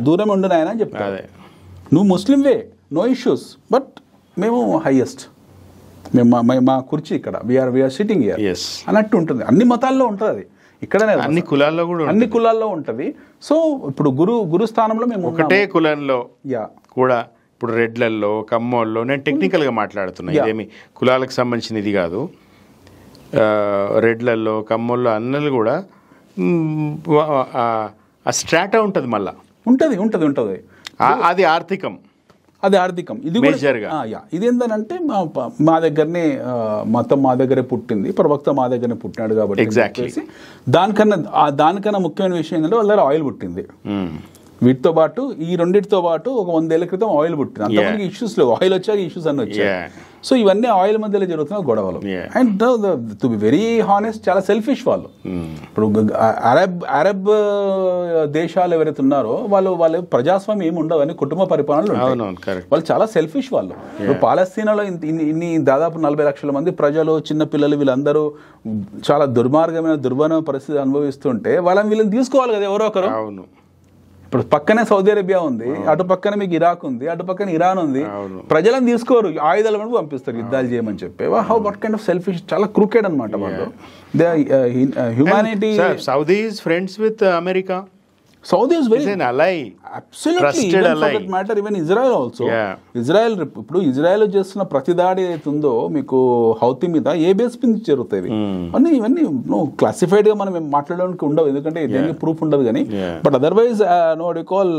దూరం ఉండు నాయన అని చెప్తారు. నువ్వు ముస్లింవే, నో ఇష్యూస్, బట్ మేము హైయెస్ట్, మా కుర్చీ ఇక్కడ, వీఆర్ సిట్టింగ్ హియర్ అన్నట్టు ఉంటుంది. అన్ని మతాల్లో ఉంటుంది అది, ఇక్కడనే అన్ని కులాల్లో ఉంటుంది. సో ఇప్పుడు గురు స్థానంలో మేము ఒకటే కులంలో కూడా, ఇప్పుడు రెడ్లల్లో, కమ్మోల్లో, నేను టెక్నికల్గా మాట్లాడుతున్నా, ఇదేమి కులాలకు సంబంధించిన ఇది కాదు. రెడ్లల్లో, కమ్మోల్లో అన్నలు కూడా ఆ స్ట్రాటా ఉంటుంది, మళ్ళా ఉంటుంది. అది ఆర్థికం. ఇది ఇదేంటంటే మా దగ్గరనే మతం మా దగ్గరే పుట్టింది, ప్రవక్త మా దగ్గరనే పుట్టినాడు కాబట్టి. ఎగ్జాక్ట్లీ. దానికన్నా ముఖ్యమైన విషయం ఏంటంటే వాళ్ళ దగ్గర ఆయిల్ పుట్టింది. వీటితో పాటు ఈ రెండింటితో పాటు ఒక 100 ఏళ్ల క్రితం ఆయిల్ పుట్టింది. అంతమందికి ఇష్యూస్ లేవు, ఆయిల్ వచ్చాక ఇష్యూస్ అన్ని వచ్చాయి. సో ఇవన్నీ ఆయిల్ మధ్యలో జరుగుతున్న గొడవలు. And to be very honest చాలా సెల్ఫిష్ వాళ్ళు. ఇప్పుడు అరబ్ దేశాలు ఎవరైతే ఉన్నారో వాళ్ళు ప్రజాస్వామ్యం ఏమి ఉండవు అని కుటుంబ పరిపాలనలు వాళ్ళు చాలా సెల్ఫిష్ వాళ్ళు. ఇప్పుడు పాలస్తీనాలో ఇన్ని దాదాపు 40 లక్షల మంది ప్రజలు, చిన్న పిల్లలు, వీళ్ళందరూ చాలా దుర్మార్గమైన దుర్భర పరిస్థితి అనుభవిస్తుంటే వీళ్ళని తీసుకోవాలి కదా ఎవరో ఒకరు. ఇప్పుడు పక్కనే సౌదీ అరేబియా ఉంది, అటు పక్కన మీకు ఇరాక్ ఉంది, అటు పక్కన ఇరాన్ ఉంది. ప్రజలను తీసుకోరు, ఆయుధాల వరకు పంపిస్తారు యుద్ధాలు చేయమని చెప్పి. How what kind of selfish, చాలా క్రూకెడ్ అనమాట వాళ్ళు. Humanity. Saudi is friends with America. Saudi is very ally, absolutely, even for that matter, even Israel also. ఇప్పుడు ఇజ్రాయెల్ చేస్తున్న ప్రతి దాడి ఏతుందో మీకు హౌతీ మీద ఏ బేస్ మీద జరుగుతాయి ఇవన్నీ క్లాసిఫైడ్ గా మనం మాట్లాడడానికి ఉండవు, ఎందుకంటే దేనికి ప్రూఫ్ ఉండదు. కానీ బట్ అదర్వైజ్ నో డి కాల్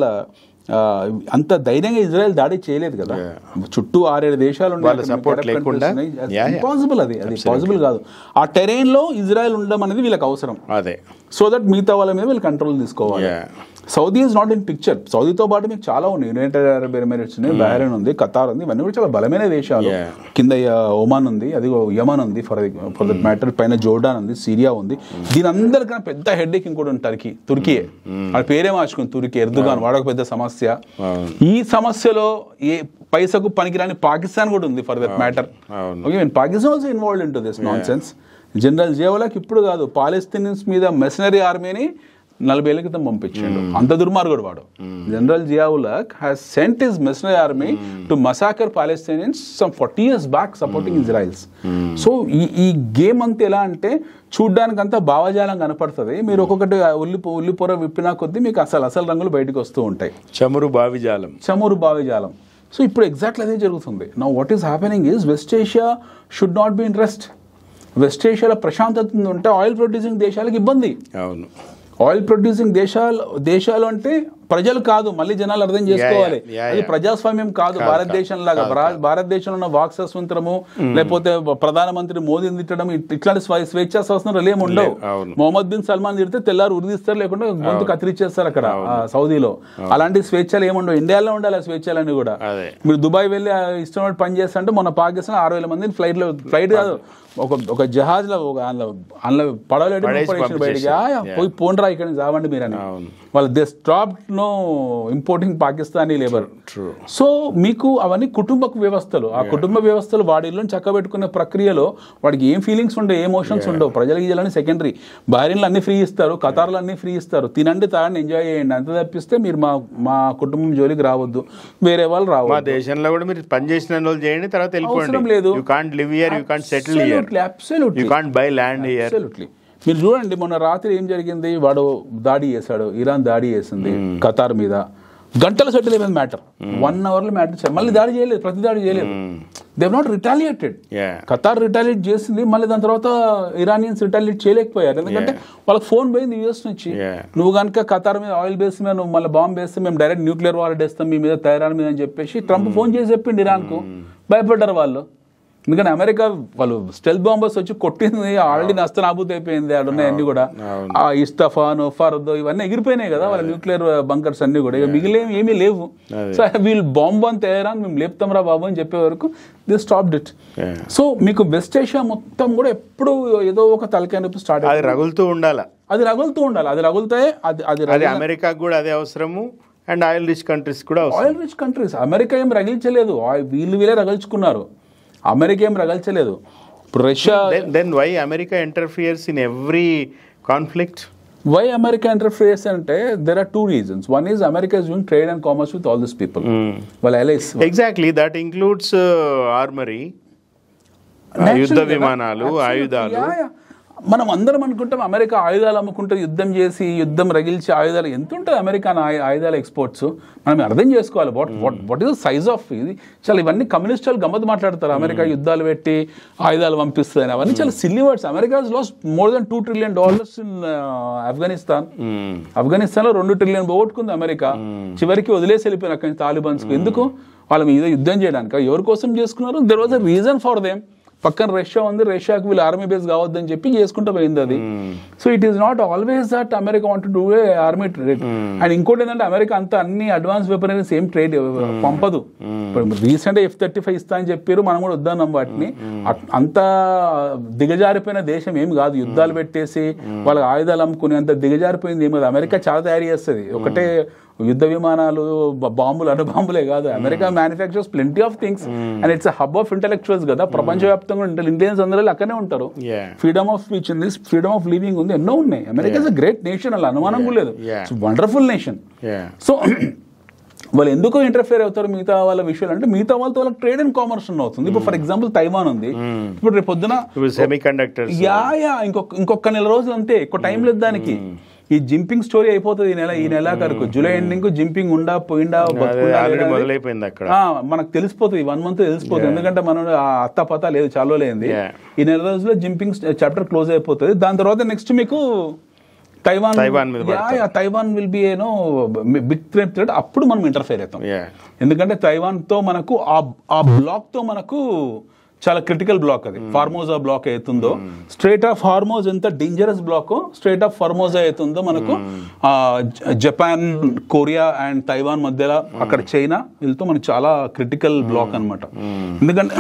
అంత ధైర్యంగా ఇజ్రాయెల్ దాడి చేయలేదు కదా. చుట్టూ 6-7 దేశాలు ఇంపాసిబుల్, అది పాసిబుల్ కాదు. ఆ టెరైన్ లో ఇజ్రాయెల్ ఉండడం అనేది వీళ్ళకి అవసరం, సో దట్ మిగతా వాళ్ళ మీద వీళ్ళు కంట్రోల్ తీసుకోవాలి. Saudi is not in picture. సౌదీతో పాటు మీకు చాలా ఉన్నాయి, యునైటెడ్ అరబ్ ఎమిరేట్స్ ఉన్నాయి, బహ్రెయిన్ ఉంది, ఖతార్ ఉంది, ఇవన్నీ కూడా చాలా బలమైన దేశాలు. కింద ఒమాన్ ఉంది, అది యమన్ ఉంది, ఫర్ దట్ మ్యాటర్ పైన జోర్డాన్ ఉంది, సిరియా ఉంది. దీని అందరికన్నా పెద్ద హెడ్ఏక్ ఇంకోటి ఉంది తుర్కీయే. ఆ పేరే మార్చుకుంది తుర్కీ, ఎర్దుగాన్, వాడొక పెద్ద సమస్య. ఈ సమస్యలో ఏ పైసకు పనికిరాని పాకిస్తాన్ కూడా ఉంది, for that matter. Okay, Pakistan also involved in to this nonsense. General జియావులాకి ఇప్పుడు కాదు, పాలస్తీనియన్స్ మీద మెర్సనరీ ఆర్మీని 40 ఏళ్ల క్రితం పంపించాడు. అంత దుర్మార్గుడు వాడు. General Zia ul Haq has sent his mercenary army to massacre Palestinians some 40 years back supporting Israelis. So ఈ గేమ్ అంతా ఎలా అంటే చూడ్డానికి అంతా భావజాలం కనపడుతుంది. మీరు ఒక్కొక్కటి ఉల్లిపొర విప్పినా కొద్దీ మీకు అసలు రంగులు బయటకు వస్తూ ఉంటాయి. చమురు భావిజాలం. సో ఇప్పుడు ఎగ్జాక్ట్లీ అదే జరుగుతుంది. Now what is happening is West Asia should not be in rest. West ఏషియాలో ప్రశాంతత ఉంటే ఆయిల్ ప్రొడ్యూసింగ్ దేశాలకు ఇబ్బంది. అవును, ఆయిల్ ప్రొడ్యూసింగ్ దేశాలు అంటే ప్రజలు కాదు, మళ్ళీ జనాలు అర్థం చేసుకోవాలి. అది ప్రజాస్వామ్యం కాదు. భారతదేశం లాగా భారతదేశంలో ఉన్న వాక్ స్వాతంత్రము, లేకపోతే ప్రధానమంత్రి మోదీని తిట్టడం, ఇట్లాంటి స్వేచ్ఛా స్వాతంత్రాలు ఏమి ఉండవు. మొహమ్మద్ బిన్ సల్మాన్ తిడితే తెల్లారు ఉరిదిస్తారు, లేకుంటే గొంతు కత్తిరిచ్చేస్తారు అక్కడ సౌదీలో. అలాంటి స్వేచ్ఛలు ఏముండవు. ఇండియాలో ఉండాలి ఆ స్వేచ్ఛలన్నీ కూడా. మీరు దుబాయ్ వెళ్ళి ఇష్టం పని చేస్తుంటే మొన్న పాకిస్తాన్ 6,000 మందిని ఫ్లైట్ కాదు ఒక జహాజ్ లో అందులో పడవలేడు బయటికి పోయి పోండ్రా ఇక్కడ చావండి మీరని. వాళ్ళు they stop no importing Pakistani labour. So మీకు అవన్నీ కుటుంబ వ్యవస్థలు. ఆ కుటుంబ వ్యవస్థలు వాడిలో చక్కబెట్టుకునే ప్రక్రియలో వాడికి ఏం ఫీలింగ్స్ ఉండవు, ఏ ఎమోషన్స్ ఉండవు. ప్రజలకి ఇవ్వాలని సెకండరీ. బహ్రెయిన్లో అన్ని ఫ్రీ ఇస్తారు, ఖతార్లో అన్ని ఫ్రీ ఇస్తారు. తినండి, తాగండి, ఎంజాయ్ చేయండి. అంత తప్పిస్తే మీరు మా కుటుంబం జోలికి రావద్దు, వేరే వాళ్ళు రావద్దు. మా దేశంలో కూడా మీరు పని చేసిన రోజులు చేయండి, తర్వాత అవసరం లేదు. You can't live here, you can't settle here. Absolutely. You can't buy land here. Absolutely. మీరు చూడండి, మొన్న రాత్రి ఏం జరిగింది. వాడు దాడి చేశాడు, ఇరాన్ దాడి చేసింది ఖతార్ మీద. గంటల సెటిల్ అయిపోయింది మ్యాటర్. 1 hourలో మ్యాటర్. మళ్ళీ దాడి చేయలేదు, ప్రతి దాడి చేయలేదు. They have not retaliated. Qatar retaliate చేసింది, మళ్ళీ దాని తర్వాత ఇరానియన్స్ రిటాలియేట్ చేయలేకపోయారు. ఎందుకంటే వాళ్ళకి ఫోన్ పోయింది యూఎస్ నుంచి, నువ్వు కనుక ఖతార్ మీద ఆయిల్ బేస్ మీద నువ్వు మళ్ళీ బాంబు వేస్తే మేము డైరెక్ట్ న్యూక్లియర్ వార్ వేస్తాం మీ మీద, తైరాన్ మీద అని చెప్పేసి ట్రంప్ ఫోన్ చేసి చెప్పిండు ఇరాన్కు. భయపడ్డారు వాళ్ళు. ఎందుకంటే అమెరికా వాళ్ళు స్టెల్త్ బాంబర్స్ వచ్చి కొట్టింది, ఆల్రెడీ నష్టనాభూతి అయిపోయింది. అక్కడ ఉన్నాయన్నీ కూడా ఆ ఇస్తఫాన్, ఫర్ద్ ఇవన్నీ ఎగిరిపోయినాయి కదా వాళ్ళ న్యూక్లియర్ బంకర్స్ అన్ని కూడా. ఇక మిగిలిన ఏమీ లేవు. సో వీళ్ళు బాంబు అని తయారని మేము లేపుతాం రా బాబు అని చెప్పే వరకు దే స్టాప్డ్ ఇట్. సో మీకు వెస్ట్ ఏషియా మొత్తం కూడా ఎప్పుడు ఏదో ఒక తలకాయ నొప్పి స్టార్ట్ అది రగులుతూ ఉండాలి. అది రగులుతాయి. అది అమెరికాకు కూడా అదే అవసరము. అండ్ ఆయిల్ రిచ్ కంట్రీస్ కూడా. ఆయిల్ రిచ్ కంట్రీస్ అమెరికా ఏం రగిల్చలేదు, వీళ్ళే రగల్చుకున్నారు. అమెరికా ఏం రగల్చలేదు. ఇప్పుడు Russia. Then why America interferes in every conflict? Why America interferes ante? There are 2 reasons. One is America is doing trade and commerce with all these people. Well, allies. Exactly. That includes armory, యుద్ధ విమానాలు, ఆయుధాలు. మనం అందరం అనుకుంటాం America ఆయుధాలు అమ్ముకుంటే యుద్ధం రగిల్చి ఆయుధాలు ఎంత ఉంటుంది అమెరికన్ ఆయుధాల ఎక్స్పోర్ట్స్. మనం అర్థం చేసుకోవాలి what is the size of ఇది. చాలా ఇవన్నీ కమ్యూనిస్టులు గమ్మత్ మాట్లాడతారు, అమెరికా యుద్ధాలు పెట్టి ఆయుధాలు పంపిస్తుంది అవన్నీ చాలా silly words. America last more than $2 trillion in Afghanistan. ఆఫ్ఘనిస్తాన్లో $2 trillion పోగొట్టుకుంది అమెరికా. చివరికి వదిలేసి వెళ్ళిపోయిన అక్కడి నుంచి తాలిబాన్స్కి. ఎందుకు? వాళ్ళ మీద యుద్ధం చేయడానికి. ఎవరి కోసం చేసుకున్నారు? There was a reason for them. పక్కన రష్యా ఉంది, రష్యాకి వీళ్ళు ఆర్మీ బేస్ కావద్దని చెప్పి చేసుకుంటూ పోయింది అది. So it is not always that America want to do a army trade. And ఇంకోటి ఏంటంటే అమెరికా అంత అన్ని అడ్వాన్స్ వెపనరీ సేమ్ ట్రేడ్ పంపదు. రీసెంట్ F-35 ఇస్తా అని చెప్పారు, మనం కూడా వద్దన్నాం వాటిని. అంత దిగజారిపోయిన దేశం ఏమి కాదు, యుద్ధాలు పెట్టేసి వాళ్ళకి ఆయుధాలు అమ్ముకుని అంత దిగజారిపోయింది ఏమి కాదు. అమెరికా చాలా తయారు చేస్తుంది, ఒకటే యుద్ధ విమానాలు, బాంబులు, అణుబాంబులే కాదు. America manufactures plenty of things and it's hub of intellectuals కదా. ప్రపంచవ్యాప్తంగా ఇండియన్స్ అందరూ అక్కడనే ఉంటారు. ఫ్రీడమ్ ఆఫ్ స్పీచ్ ఉంది, ఫ్రీడమ్ ఆఫ్ లివింగ్ ఉంది, ఎన్నో ఉన్నాయి. America is a great nation, అలా అనుమానం కూడా లేదు. It's wonderful nation. సో వాళ్ళు ఎందుకో ఇంటర్ఫియర్ అవుతారు మిగతా వాళ్ళ విషయాలు అంటే, మిగతా వాళ్ళతో వాళ్ళకి ట్రేడ్ అండ్ కామర్స్ అవుతుంది. ఇప్పుడు ఫర్ ఎగ్జాంపుల్ తైవాన్ ఉంది, ఇప్పుడు రేపు పొద్దున సెమీకండక్టర్స్ ఇంకొక నెల రోజులు అంతే, ఎక్కువ టైం లేదు దానికి. ఈ జింపింగ్ స్టోరీ అయిపోతుంది ఈ నెల వరకు. జూలై ఎండింగ్ జింపింగ్ పోయిందా మొదలైపోయింది అక్కడ, మనకు తెలిసిపోతుంది. 1 month తెలిసిపోతుంది, ఎందుకంటే మనం అత్తాపత్తా లేదు, చాలా లేనిది. ఈ నెల రోజుల్లో జింపింగ్ చాప్టర్ క్లోజ్ అయిపోతుంది. దాని తర్వాత నెక్స్ట్ మీకు Taiwan will be big threat. అప్పుడు మనం ఇంటర్ఫేర్ అవుతాం, ఎందుకంటే తైవాన్ తో మనకు ఆ బ్లాక్ తో మనకు చాలా క్రిటికల్ బ్లాక్ అది. ఫార్మోజా బ్లాక్ అవుతుందో, స్ట్రైట్ ఆఫ్ హార్మోజ్ ఎంత డేంజరస్ బ్లాక్, స్ట్రైట్ ఆఫ్ ఫార్మోజా అవుతుందో మనకు జపాన్, కొరియా అండ్ తైవాన్ మధ్యలో అక్కడ చైనా వీళ్ళతో మనకు చాలా క్రిటికల్ బ్లాక్ అనమాట. ఎందుకంటే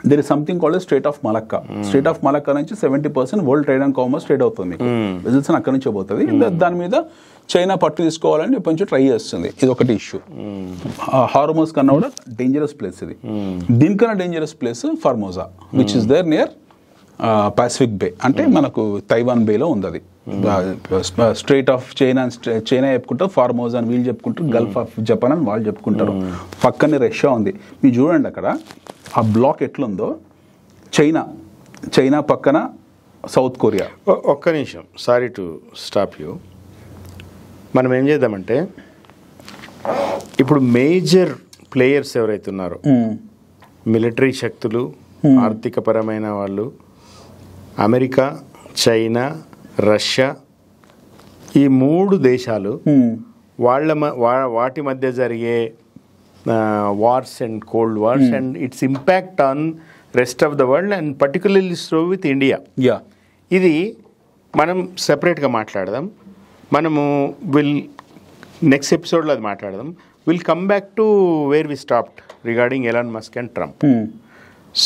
there is something called as Strait of Malacca. Strait of Malacca నుంచి 70% world trade and commerce trade అవుతుంది మీకు. బిజినెస్ అక్కడి నుంచి పోతుంది. దాని మీద చైనా పట్టు తీసుకోవాలని ఇప్పటి నుంచి ట్రై చేస్తుంది. ఇది ఒకటి ఇష్యూ. హార్మోస్ కన్నా కూడా డేంజరస్ ప్లేస్ ఇది. దీనికన్నా dangerous place Formosa, which is there near Pacific bay, అంటే మనకు తైవాన్ బేలో ఉంది అది. స్ట్రైట్ ఆఫ్ చైనా చెప్పుకుంటారు, ఫార్మోజా అని వీళ్ళు చెప్పుకుంటారు, గల్ఫ్ ఆఫ్ జపాన్ అని వాళ్ళు చెప్పుకుంటారు. పక్కనే రష్యా ఉంది. మీరు చూడండి అక్కడ ఆ బ్లాక్ ఎట్లుందో, చైనా పక్కన సౌత్ కొరియా. ఒక్క నిమిషం, సారీ టు స్టాప్ యూ. మనం ఏం చేద్దామంటే, ఇప్పుడు మేజర్ ప్లేయర్స్ ఎవరైతే ఉన్నారో, మిలిటరీ శక్తులు, ఆర్థిక పరమైన వాళ్ళు, అమెరికా, చైనా, రష్యా, ఈ 3 దేశాలు వాటి మధ్య జరిగే wars and cold wars and its impact on rest of the world and particularly so with India. ఇది మనం సెపరేట్గా మాట్లాడదాం. మనము నెక్స్ట్ ఎపిసోడ్లో అది మాట్లాడదాం. Will come back to where we stopped regarding Elon Musk and Trump.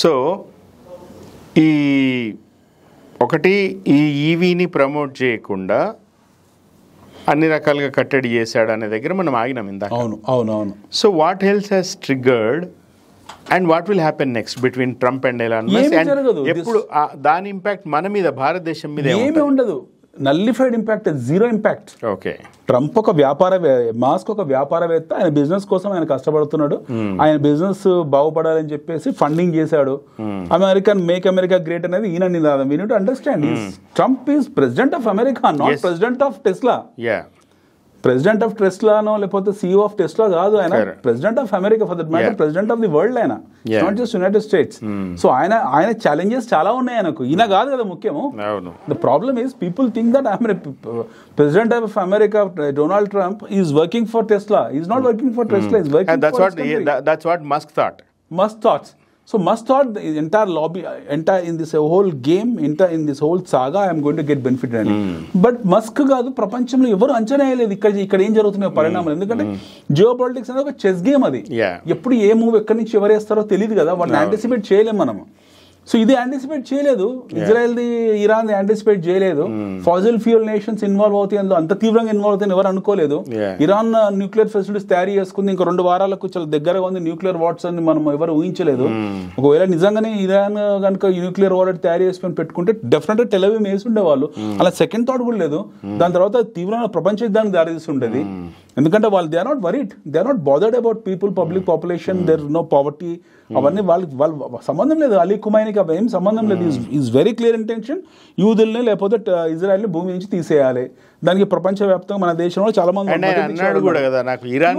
So ఒకటి, ఈ ఈవీని ప్రమోట్ చేయకుండా అన్ని రకాలుగా కట్టడి చేశాడు అనే దగ్గర మనం ఆగినాం ఇందాక. అవును. So what else has triggered and what will happen next between Trump and Elon Musk? ఎప్పుడు దాని ఇంపాక్ట్ మన మీద, భారతదేశం మీద ఏమీ ఉండదు. Nullified impact, zero impact. Okay. Trump mask ఒక వ్యాపారవేత్త, ఆయన బిజినెస్ కోసం ఆయన కష్టపడుతున్నాడు. ఆయన బిజినెస్ బాగుపడాలని చెప్పేసి ఫండింగ్ చేశాడు. మేక్ అమెరికా గ్రేట్ అనేది ఈయన నినాదం. We need to understand, Trump is president of America, not president of Tesla. President of టెస్లానో లేకపోతే CEO ఆఫ్ టెస్లా కాదు ఆయన, president of America, for that matter president of the world ఆయన, not just United States. So ఆయన challenges చాలా ఉన్నాయి ఆయనకు, ఈయన కాదు కదా ముఖ్యము. The problem is people think that president of America Donald Trump is working for Tesla. Is not working for Tesla, is working that's what Musk thought. So Musk thought the entire lobby, entire in this whole game, in this whole saga, I am going to get benefit. But Musk కాదు, ప్రపంచంలో ఎవరు అంచనా వేయలేదు ఇక్కడ ఏం జరుగుతున్నాయో పరిణామాలు. ఎందుకంటే జియో పాలిటిక్స్ అనేది ఒక చెస్ గేమ్ అది. ఎప్పుడు ఏ మూవ్ ఎక్కడి నుంచి ఎవరు వేస్తారో తెలియదు కదా, వాళ్ళని యాంటిసిపేట్ చేయలేము మనము. సో ఇది యాంటిసిపేట్ చేయలేదు, ఇజ్రాయెల్ది ఇరాన్ది యాంటిసిపేట్ చేయలేదు. ఫాజిల్ ఫ్యూయల్ నేషన్స్ ఇన్వాల్వ్ అవుతాయి, అందులో అంత తీవ్రంగా ఇన్వాల్వ్ అవుతాయని ఎవరు అనుకోలేదు. ఇరాన్ న్యూక్లియర్ ఫెసిలిటీస్ తయారు చేసుకుంది, ఇంకా 2 వారాలకు చాలా దగ్గరగా ఉంది న్యూక్లియర్ వార్స్ అని మనం ఎవరు ఊహించలేదు. ఒకవేళ నిజంగానే ఇరాన్ కనుక న్యూక్లియర్ వార్ తయారు చేసుకుని పెట్టుకుంటే డెఫినెట్ గా టెల్ అవీవ్ వేసి ఉండేవాళ్ళు. అలా సెకండ్ థాట్ కూడా లేదు. దాని తర్వాత తీవ్రమైన ప్రపంచ యుద్ధానికి దారితీసి ఉండేది. ఎందుకంటే వాళ్ళు they are not worried, they are not bothered about people, public population, there no poverty, అవన్నీ వాళ్ళ సంబంధం లేదు. అలీ ఖుమైనీకి అవి ఏం సంబంధం లేదు. ఈజ్ వెరీ క్లియర్ ఇంటెన్షన్, యూదుల్ని లేకపోతే ఇజ్రాయెల్ని భూమి నుంచి తీసేయాలి. దానికి ప్రపంచవ్యాప్తంగా మన దేశంలో చాలా మంది అన్నాడు కూడా కదా, నాకు Iran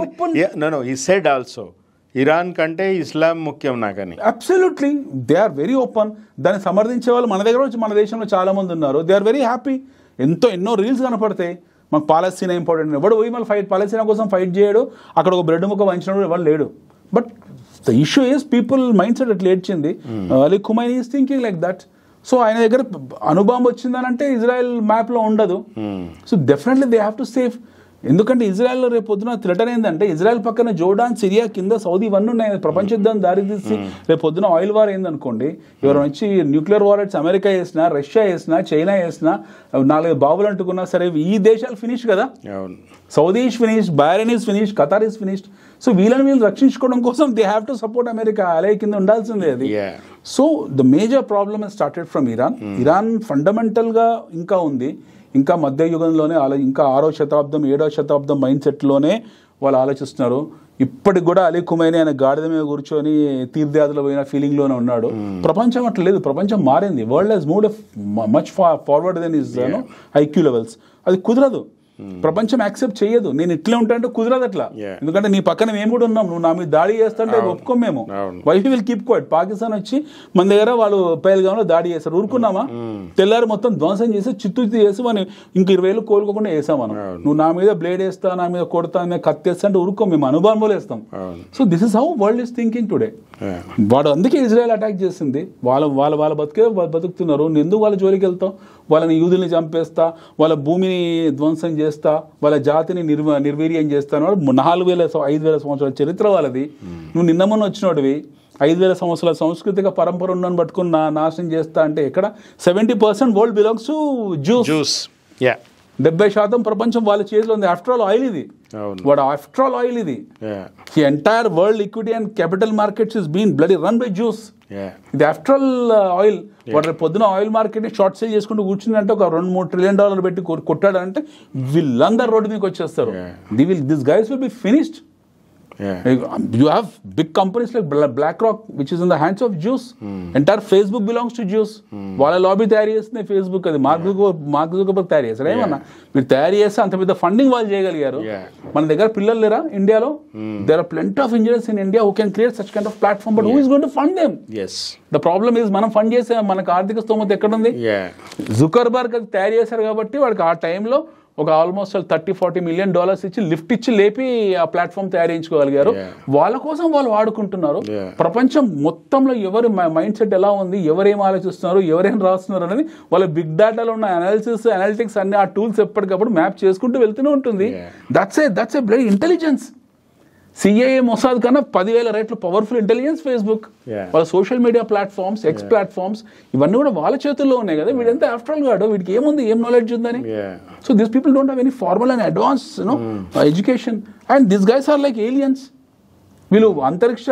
he said also Iran కంటే ఇస్లాం ముఖ్యం నాకని. Absolutely, they are very open. దాన్ని సమర్థించే వాళ్ళు మన దగ్గర వచ్చి మన దేశంలో చాలా మంది ఉన్నారు. They are very happy. ఎన్నో రీల్స్ కనపడతాయి, మాకు పాలస్తీనా ఇంపార్టెంట్. ఎవడు పోయి మళ్ళీ పాలస్తీనా కోసం ఫైట్ చేయడు, అక్కడ ఒక బ్రెడ్ ముక్క వంచినప్పుడు ఎవరు లేడు. But the issue is people mind set అట్లా ఏడ్చింది. Ali Khamenei is thinking like that. So ఆయన దగ్గర అణుబాంబు వచ్చిందని అంటే ఇజ్రాయెల్ మ్యాప్లో ఉండదు. So definitely they have to save. ఎందుకంటే ఇజ్రాయెల్ రేపు పొద్దున థ్రెటన్ ఏంటంటే ఇజ్రాయెల్ పక్కన జోర్డాన్, సిరియా, కింద సౌదీ ఇవన్నీ ఉన్నాయి. ప్రపంచ యుద్ధాన్ని దారితీసి రేపు పొద్దున ఆయిల్ వార్ ఏందనుకోండి, ఎవరైనా వచ్చి న్యూక్లియర్ వారెట్స్ అమెరికా వేసినా, రష్యా వేసినా, చైనా వేసినా, 4 బాబులు అంటుకున్నా సరే ఈ దేశాలు ఫినిష్ కదా. Saudi is finished, Bahrain is finished, Qatar is finished. So వీళ్ళని రక్షించుకోవడం కోసం they have to support America. అలే కింద ఉండాల్సిందే అది. So the major problem has started from Iran. Iran ఫండమెంటల్గా ఇంకా ఉంది, ఇంకా మధ్యయుగంలోనే ఇంకా 6వ శతాబ్దం 7వ శతాబ్దం మైండ్ సెట్లోనే వాళ్ళు ఆలోచిస్తున్నారు. ఇప్పటికి కూడా అలీ ఖుమైనీ ఆయన గాడిద మీద కూర్చొని తీర్థయాత్రలో పోయిన ఫీలింగ్లోనే ఉన్నాడు. ప్రపంచం అట్లా లేదు, ప్రపంచం మారింది. World has moved much forward then his IQ levels. అది కుదరదు, ప్రపంచం యాక్సెప్ట్ చేయదు. నేను ఇట్లా ఉంటా అంటే కుదరదు అట్లా. ఎందుకంటే నీ పక్కన మేము కూడా ఉన్నాం, నువ్వు నా మీద దాడి చేస్తుంటే ఒప్పుకోం మేము. Why will keep quiet. Pakistan వచ్చి మన దగ్గర వాళ్ళు పహల్గామ్లో దాడి చేస్తారు, ఊరుకున్నామా? తెల్లారి మొత్తం ధ్వంసం చేసి చిత్తు చేసి మనం ఇంక 20,000 కోలుకోకుండా వేసాం మనం. నువ్వు నా మీద బ్లేడ్ వేస్తా, నా మీద కొడతా, మీద కత్తేస్తా అంటే ఊరుకోం మేము, అనుభవంలో వేస్తాం. So this is how world is thinking today. వాడు అందుకే ఇజ్రాయెల్ అటాక్ చేసింది. వాళ్ళ బతికే బతుకుతున్నారు. నువ్వు ఎందుకు వాళ్ళ జోలికి వెళ్తావు? వాళ్ళని యూదుల్ని చంపేస్తా, వాళ్ళ భూమిని ధ్వంసం చేస్తా, వాళ్ళ జాతిని నిర్వీర్యం చేస్తాను. 4,000-5,000 సంవత్సరాల చరిత్ర వాళ్ళది. నువ్వు నిన్న మొన్న వచ్చినోడివి 5,000 సంవత్సరాల సాంస్కృతిక పరంపర ఉన్నని పట్టుకుని నాశనం చేస్తా అంటే ఎక్కడ? 70% వరల్డ్ బిలాంగ్స్ టు జ్యూస్. 70% ప్రపంచం వాళ్ళ చేతిలో ఉంది. ఆఫ్టర్ ఆల్ ఆయిల్ ఇది. వాడు ఆఫ్టర్ ఆల్ ఆయిల్ ఇది. The entire world equity and capital markets is been bloody run by Jews. ఇది ఆఫ్టర్ ఆల్ ఆయిల్. వాడు పొద్దున ఆయిల్ మార్కెట్ ని షార్ట్ సేల్ చేసుకుంటూ కూర్చుందంటే ఒక $2-3 ట్రిలియన్ పెట్టి కొట్టాడంటే వీళ్ళందరూ రోడ్డు మీకు వచ్చేస్తారు. This guys will be finished. You have big companies like BlackRock, which is in the hands of Jews. Entire Facebook belongs to Jews. వాళ్ళ లాబీ తయారు చేస్తుంది ఫేస్బుక్. అది మార్క్ జుకర్బర్గ్ తయారు చేస్తారు. ఏమన్నా మీరు తయారు చేస్తే అంత పెద్ద ఫండింగ్ వాళ్ళు చేయగలిగారు. మన దగ్గర పిల్లలు లేరా ఇండియాలో? There are plenty of engineers in India who can create such kind of platform, but who is going to fund them? The problem is మనం ఫండ్ చేసే మనకు ఆర్థిక స్తోమత ఎక్కడుంది? జుకర్బర్గ్ అది తయారు చేశారు కాబట్టి వాడికి ఆ టైంలో ఒక ఆల్మోస్ట్ $30-40 million ఇచ్చి లిఫ్ట్ ఇచ్చి లేపి ఆ ప్లాట్ఫామ్ తయారు చేయించుకోగలిగారు. వాళ్ళ కోసం వాళ్ళు వాడుకుంటున్నారు. ప్రపంచం మొత్తంలో ఎవరి మైండ్ సెట్ ఎలా ఉంది, ఎవరేం ఆలోచిస్తున్నారు, ఎవరేం రాస్తున్నారు అనేది వాళ్ళ బిగ్ డేటాలో ఉన్న అనలిటిక్స్ అన్ని ఆ టూల్స్ ఎప్పటికప్పుడు మ్యాప్ చేసుకుంటూ వెళ్తూనే ఉంటుంది. That's a bloody intelligence. CIA Mossad కన్నా 10,000 రెట్లు పవర్ఫుల్ ఇంటెలిజెన్స్ ఫేస్బుక్. వాళ్ళ social media platforms, X platforms ఇవన్నీ కూడా వాళ్ళ చేతుల్లో ఉన్నాయి కదా. వీడంతా ఆఫ్టర్ ఆల్ గాడు, వీడికి ఏముంది, ఏం నాలెడ్జ్ ఉందని. So these people don't have any formal and advance education and this guys are like aliens. వీళ్ళు అంతరిక్ష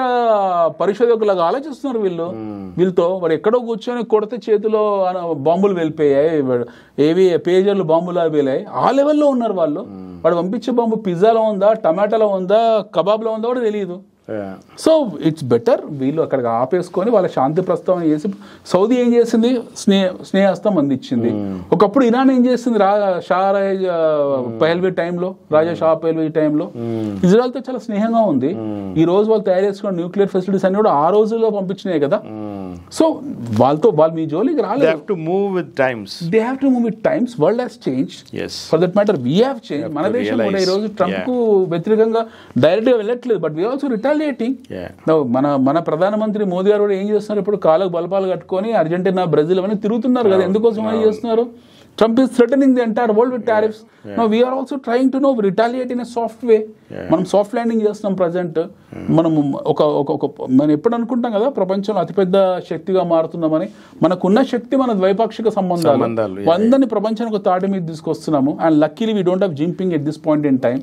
పరిశోధకులాగా ఆలోచిస్తున్నారు. వీళ్ళతో వాడు ఎక్కడో కూర్చొని కొడితే చేతిలో బాంబులు వెళ్ళిపోయాయి, ఏవి పేజర్లు బాంబులు వెళ్ళాయి. ఆ లెవెల్లో ఉన్నారు వాళ్ళు. వాడు పంపించే బాంబు పిజ్జాలో ఉందా, టమాటాలో ఉందా, కబాబ్లో ఉందా కూడా తెలియదు. సో ఇట్స్ బెటర్ వీళ్ళు అక్కడికి ఆపేసుకొని వాళ్ళ శాంతి ప్రస్తావన చేసి. సౌదీ ఏం చేసింది? స్నేహస్తం అందించింది. ఒకప్పుడు ఇరాన్ ఏం చేసింది? షా పహల్వీ టైంలో, రాజా షా పహల్వీ టైంలో ఇజ్రాయెల్తో చాలా స్నేహంగా ఉంది. ఈ రోజు వాళ్ళు తయారు చేసుకున్న న్యూక్లియర్ ఫెసిలిటీస్ అన్ని కూడా ఆ రోజుల్లో పంపించినాయి కదా. సో వాళ్ళు మీ జోలికి రాలేదు. They have to move with times. World has changed. Yes. For that matter, we have changed. మన దేశం కూడా ఈ రోజు ట్రంప్ కు వ్యతిరేకంగా డైరెక్ట్ గా వెళ్ళట్లేదు, బట్ వి ఆల్సో రిటాలియేటింగ్. మన ప్రధానమంత్రి మోదీ గారు కూడా ఏం చేస్తున్నారు? ఇప్పుడు కాళ్ళకు బలపాలు కట్టుకొని అర్జెంటీనా, బ్రెజిల్ అవన్నీ తిరుగుతున్నారు కదా. ఎందుకోసం ఏం చేస్తున్నారు? Trump is threatening the entire world with tariffs. Now we are also trying to retaliate in a soft way. మనం సాఫ్ట్ ల్యాండింగ్ చేస్తున్నాం ప్రజెంట్. మనం మనం ఎప్పుడు అనుకుంటాం కదా ప్రపంచంలో అతిపెద్ద శక్తిగా మారుతున్నామని. మనకున్న శక్తి మన ద్వైపాక్షిక సంబంధాలు. అందరినీ ప్రపంచానికి ఒక తాటి మీద తీసుకొస్తున్నాము. And luckily we don't have Jinping at this point in time.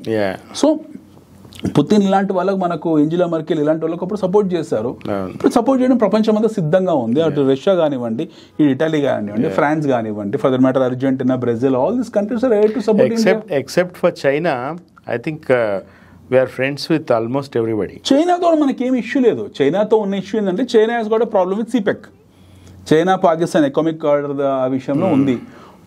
So Putin ఇలాంటి వాళ్ళకి, మనకు ఎంజిలా మర్కెల్ ఇలాంటి వాళ్ళకి అప్పుడు సపోర్ట్ చేశారు. ఇప్పుడు సపోర్ట్ చేయడం ప్రపంచం అంతా సిద్ధంగా ఉంది. అటు రష్యా కానివ్వండి, ఇటు ఇటలీ కానివ్వండి, ఫ్రాన్స్ కానివ్వండి, for that matter Argentina, Brazil, all these countries are ready to support India. Except for China, I think we are friends with almost everybody. చైనాతో మనకి ఏమి ఇష్యూ లేదు. చైనాతో ఉన్న ఇష్యూ ఏంటంటే China has got a problem with CPEC. China Pakistan economic corridor ఆ విషయంలో ఉంది.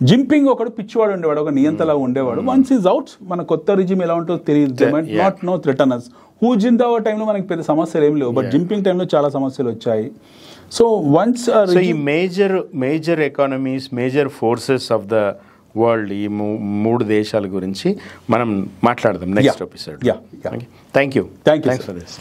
జింపింగ్ ఒకడు పిచ్చివాడు ఉండేవాడు, ఒక నియంతలా ఉండేవాడు. వన్స్ ఈజ్ అవుట్, మన కొత్త రిజిమ్ ఎలా ఉంటుందో తెలియదు. Not no threaten us. Hu Jintao టైంలో మనకి పెద్ద సమస్యలు ఏం లేవు, బట్ జింపింగ్ టైంలో చాలా సమస్యలు వచ్చాయి. సో వన్స్ ఈ major economies, major forces of the world, ఈ 3 దేశాల గురించి మనం మాట్లాడదాం next episode. Yeah. Thank you. Thanks for this.